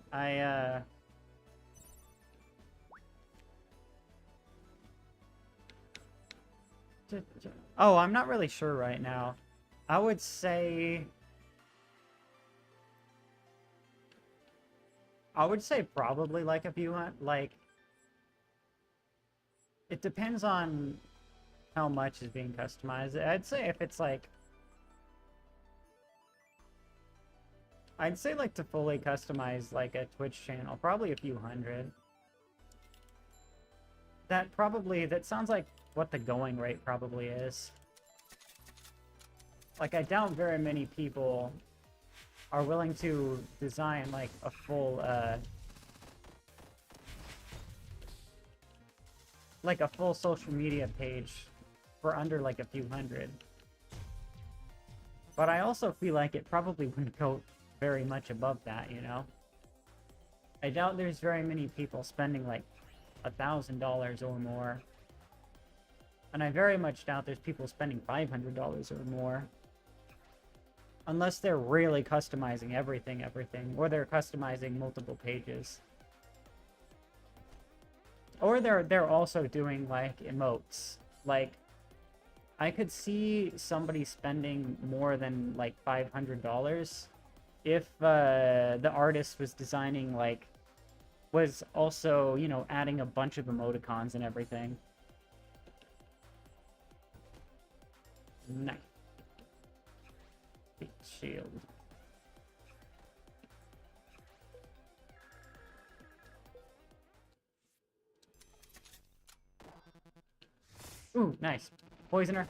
Oh, I'm not really sure right now. I would say probably like a few like it depends on how much is being customized. I'd say if it's like to fully customize like a Twitch channel, probably a few hundred. That sounds like what the going rate probably is. Like, I doubt very many people are willing to design like a full social media page for under like a few hundred. But I also feel like it probably wouldn't go very much above that, you know? I doubt there's very many people spending like $1,000 or more. And I very much doubt there's people spending $500 or more. Unless they're really customizing everything, or they're customizing multiple pages. Or they're also doing like emotes. Like, I could see somebody spending more than like $500 if the artist was designing like was also, you know, adding a bunch of emoticons and everything. Nice. Big shield. Ooh, nice. Poisoner.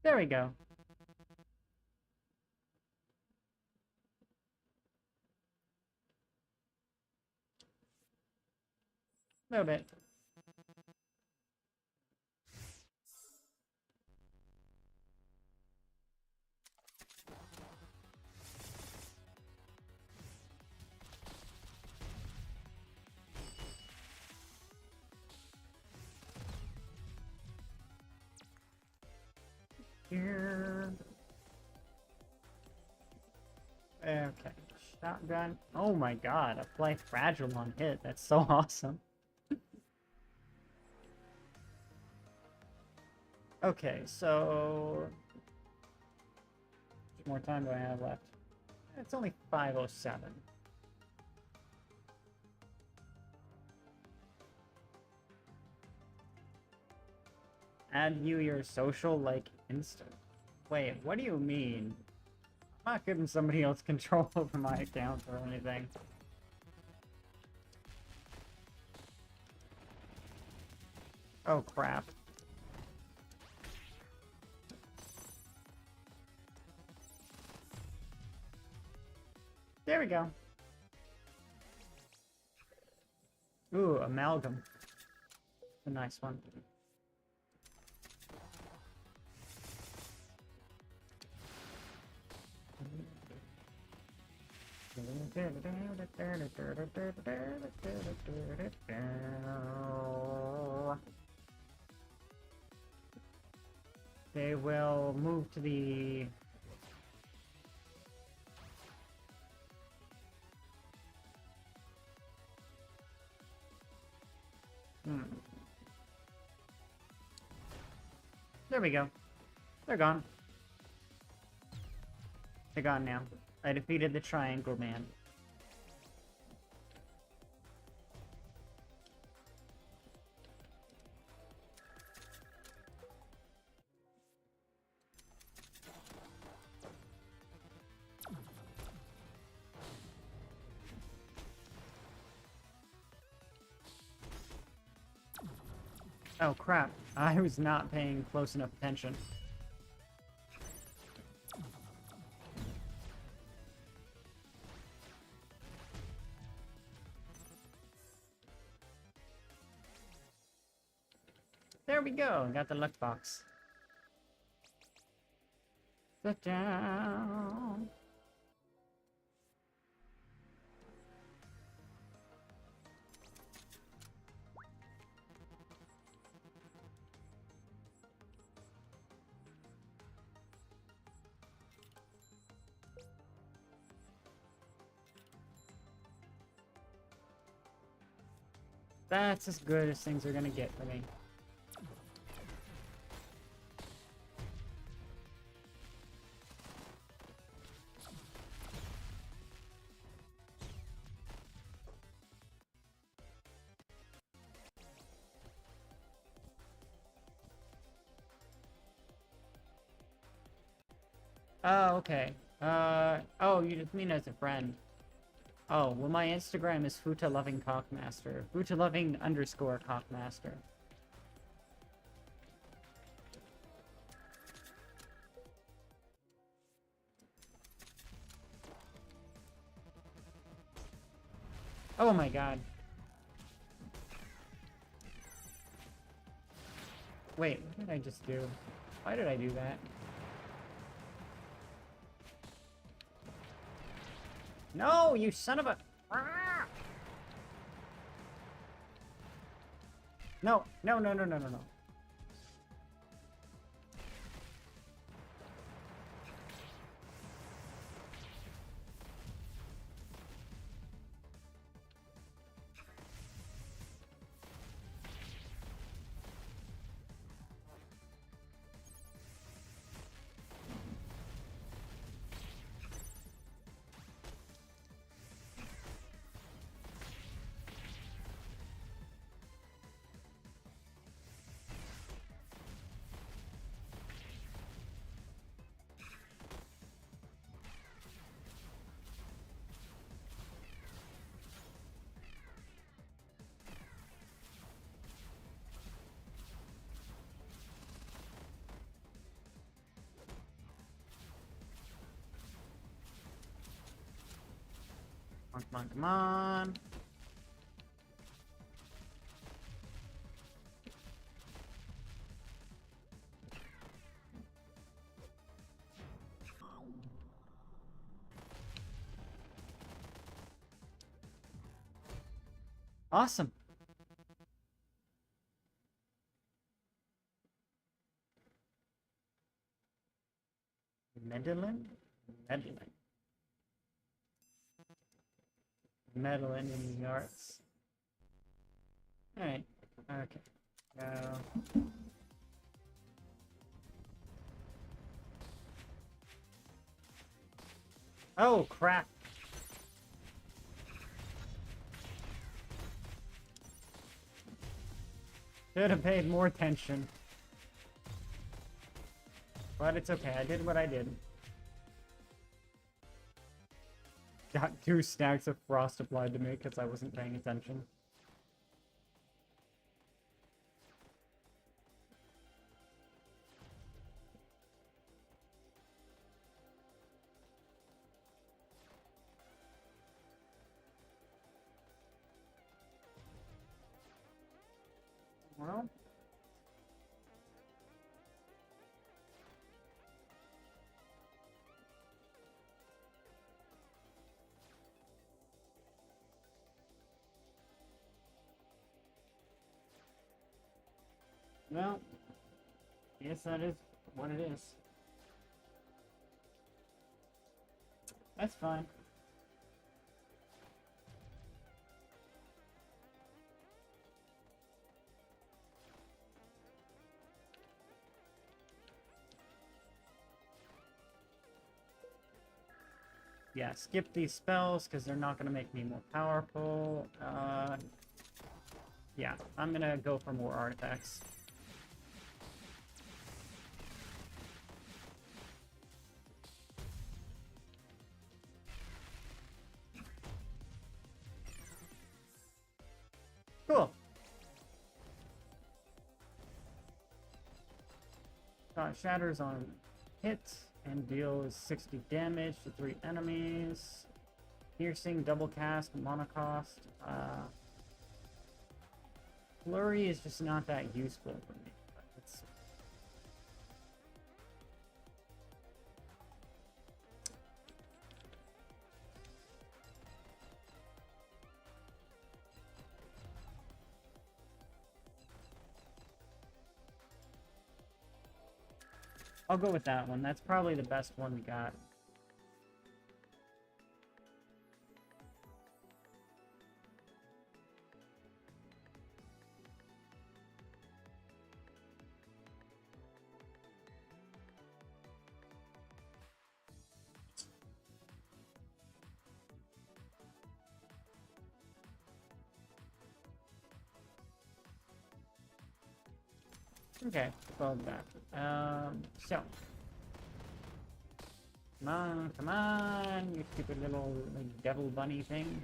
There we go. A little bit. Here. Okay. Shotgun. Oh my god, apply fragile on hit. That's so awesome. Okay, so how much more time do I have left? It's only 5:07. Add you your social like instant. Wait, what do you mean? I'm not giving somebody else control over my account or anything. Oh crap. There we go. Ooh, amalgam. A nice one. They will move to the Hmm. There we go. They're gone. They're gone now. I defeated the Triangle Man. Oh crap, I was not paying close enough attention. There we go, got the luck box. Sit down. That's as good as things are gonna get for me. Oh, okay. Oh, you just mean as a friend. Oh, well my Instagram is FutaLovingCockmaster. FutaLoving_Cockmaster. Oh my god. Wait, what did I just do? Why did I do that? No, you son of a... No, no, no, no, no, no, no. Come on, come on. Awesome. Medellin? Medellin. Medellin in the arts. Alright. Okay. Go. Oh, crap. Should have paid more attention. But it's okay, I did what I did. Got 2 stacks of frost applied to me because I wasn't paying attention. Well... Well, yes, that is what it is. That's fine. Yeah, skip these spells because they're not going to make me more powerful. Yeah, I'm going to go for more artifacts. Cool. Shatters on hit and deals 60 damage to 3 enemies. Piercing, double cast, monocost. Flurry is just not that useful for me. I'll go with that one. That's probably the best one we got. Okay, well that. So. Come on, you stupid little like, devil bunny thing.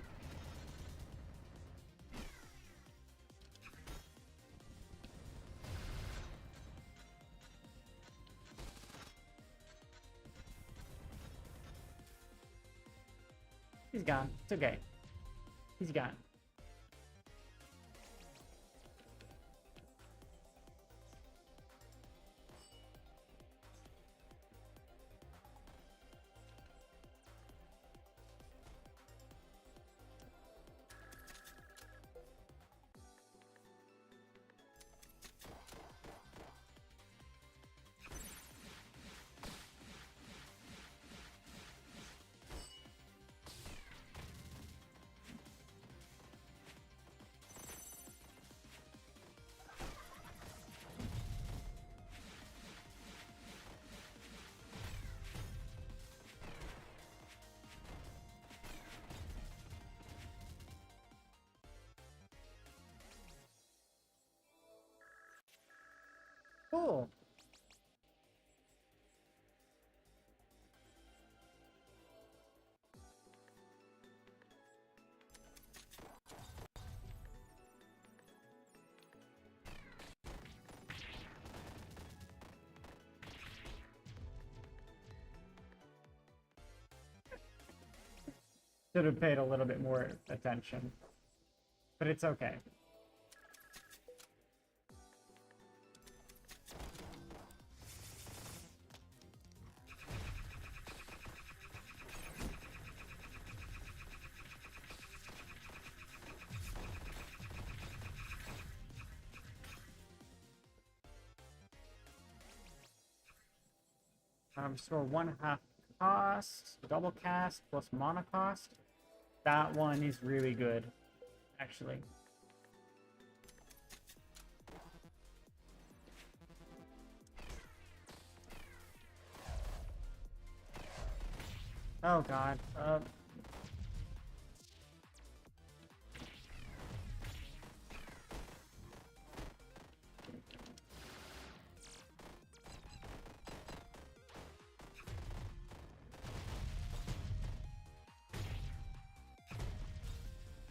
He's gone. It's okay. He's gone. Cool. Should have paid a little bit more attention. But it's okay. Restore 1/2 cost, double cast plus monocost. That one is really good, actually. Oh god.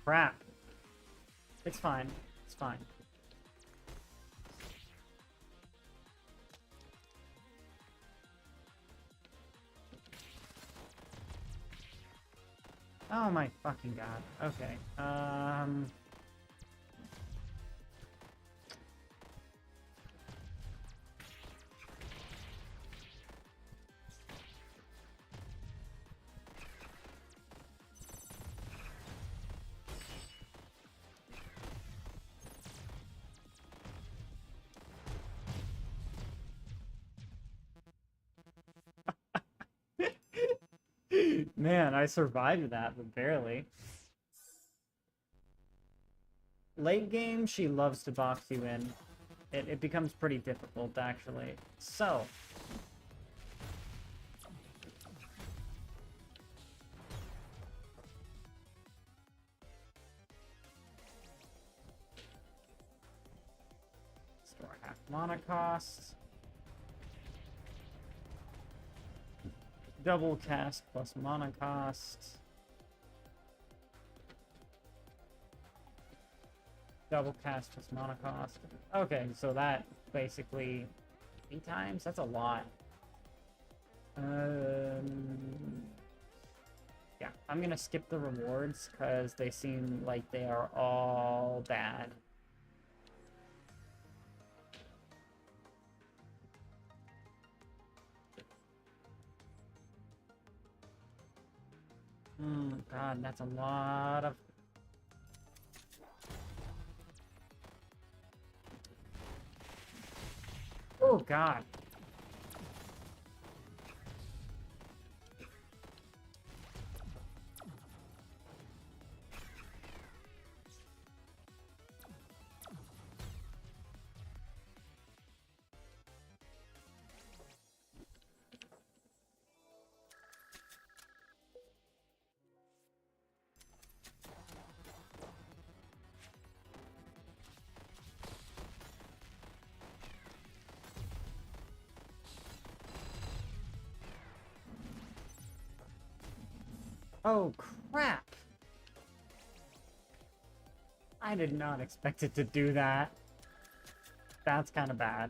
Crap. It's fine. It's fine. Oh my fucking god. Okay. Man, I survived that, but barely. Late game, she loves to box you in. It becomes pretty difficult, actually. So. mana cost. Double cast plus mana cost. Double cast plus mana cost. Okay, so that basically 8 times? That's a lot. Yeah, I'm gonna skip the rewards because they seem like they are all bad. Oh god, that's a lot of... Oh god. Oh, crap! I did not expect it to do that. That's kind of bad.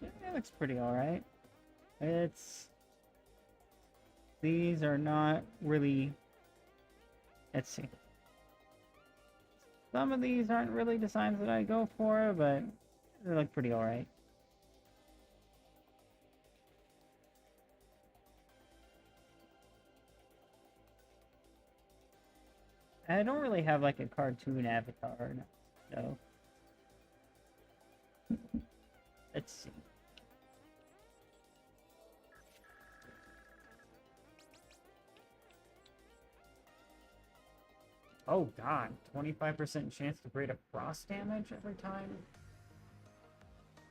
It looks pretty alright. These are not really... Let's see. Some of these aren't really designs that I go for, but they look pretty alright. I don't really have like a cartoon avatar, so... Let's see. Oh god, 25% chance to create a frost damage every time?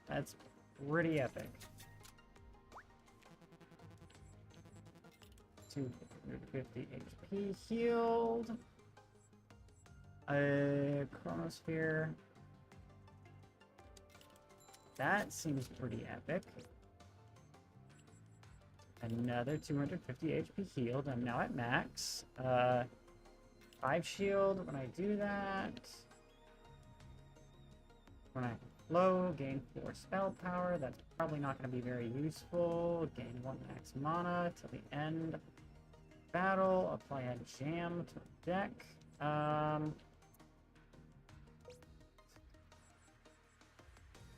That's pretty epic. 250 HP healed. Chronosphere. That seems pretty epic. Another 250 HP healed. I'm now at max. 5 shield when I do that. When I low, gain 4 spell power. That's probably not going to be very useful. Gain 1 max mana till the end of battle. Apply a jam to the deck.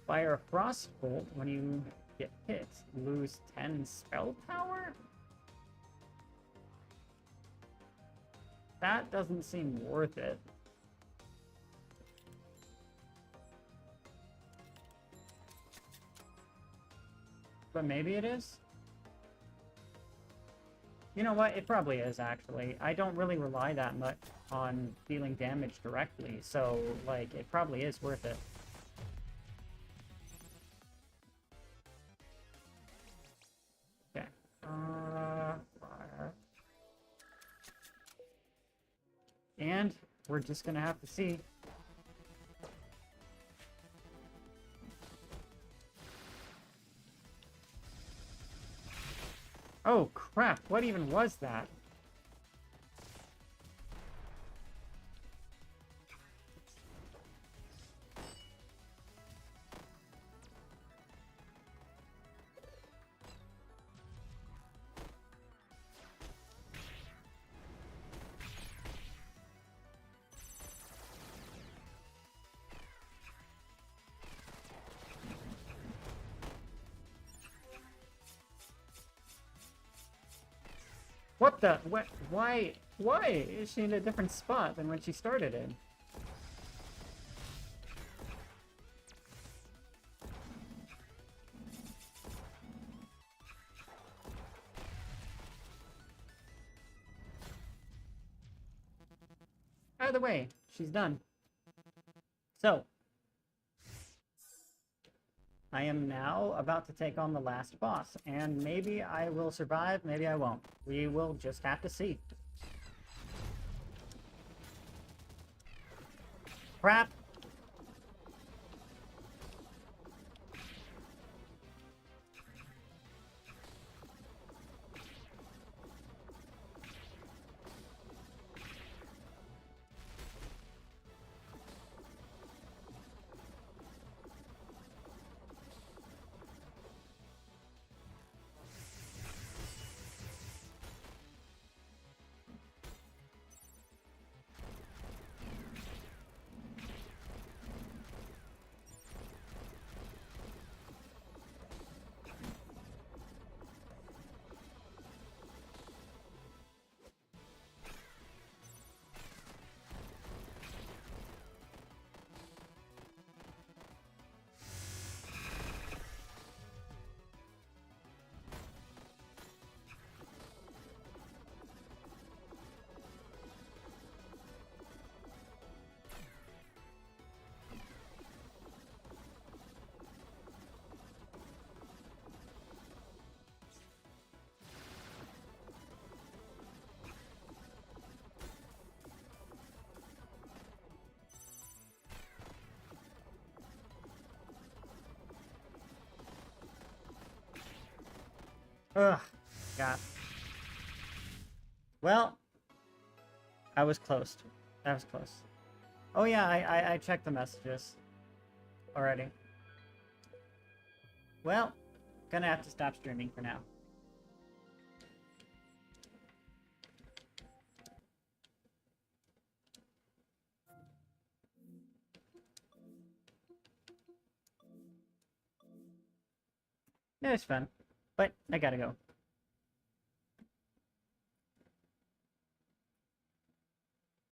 Fire a frostbolt when you get hit. Lose 10 spell power? That doesn't seem worth it. But maybe it is? You know what? It probably is, actually. I don't really rely that much on dealing damage directly, so, like, it probably is worth it. Okay. Fire. And we're just gonna have to see. Oh crap, what even was that? What the? What? Why? Why is she in a different spot than when she started in? Either way, she's done. So, I am now about to take on the last boss, and maybe I will survive, maybe I won't. We will just have to see. Crap! Ugh, God. Well, I was close. That was close. Oh yeah, I checked the messages already. Well, gonna have to stop streaming for now. It was fun, but I gotta go.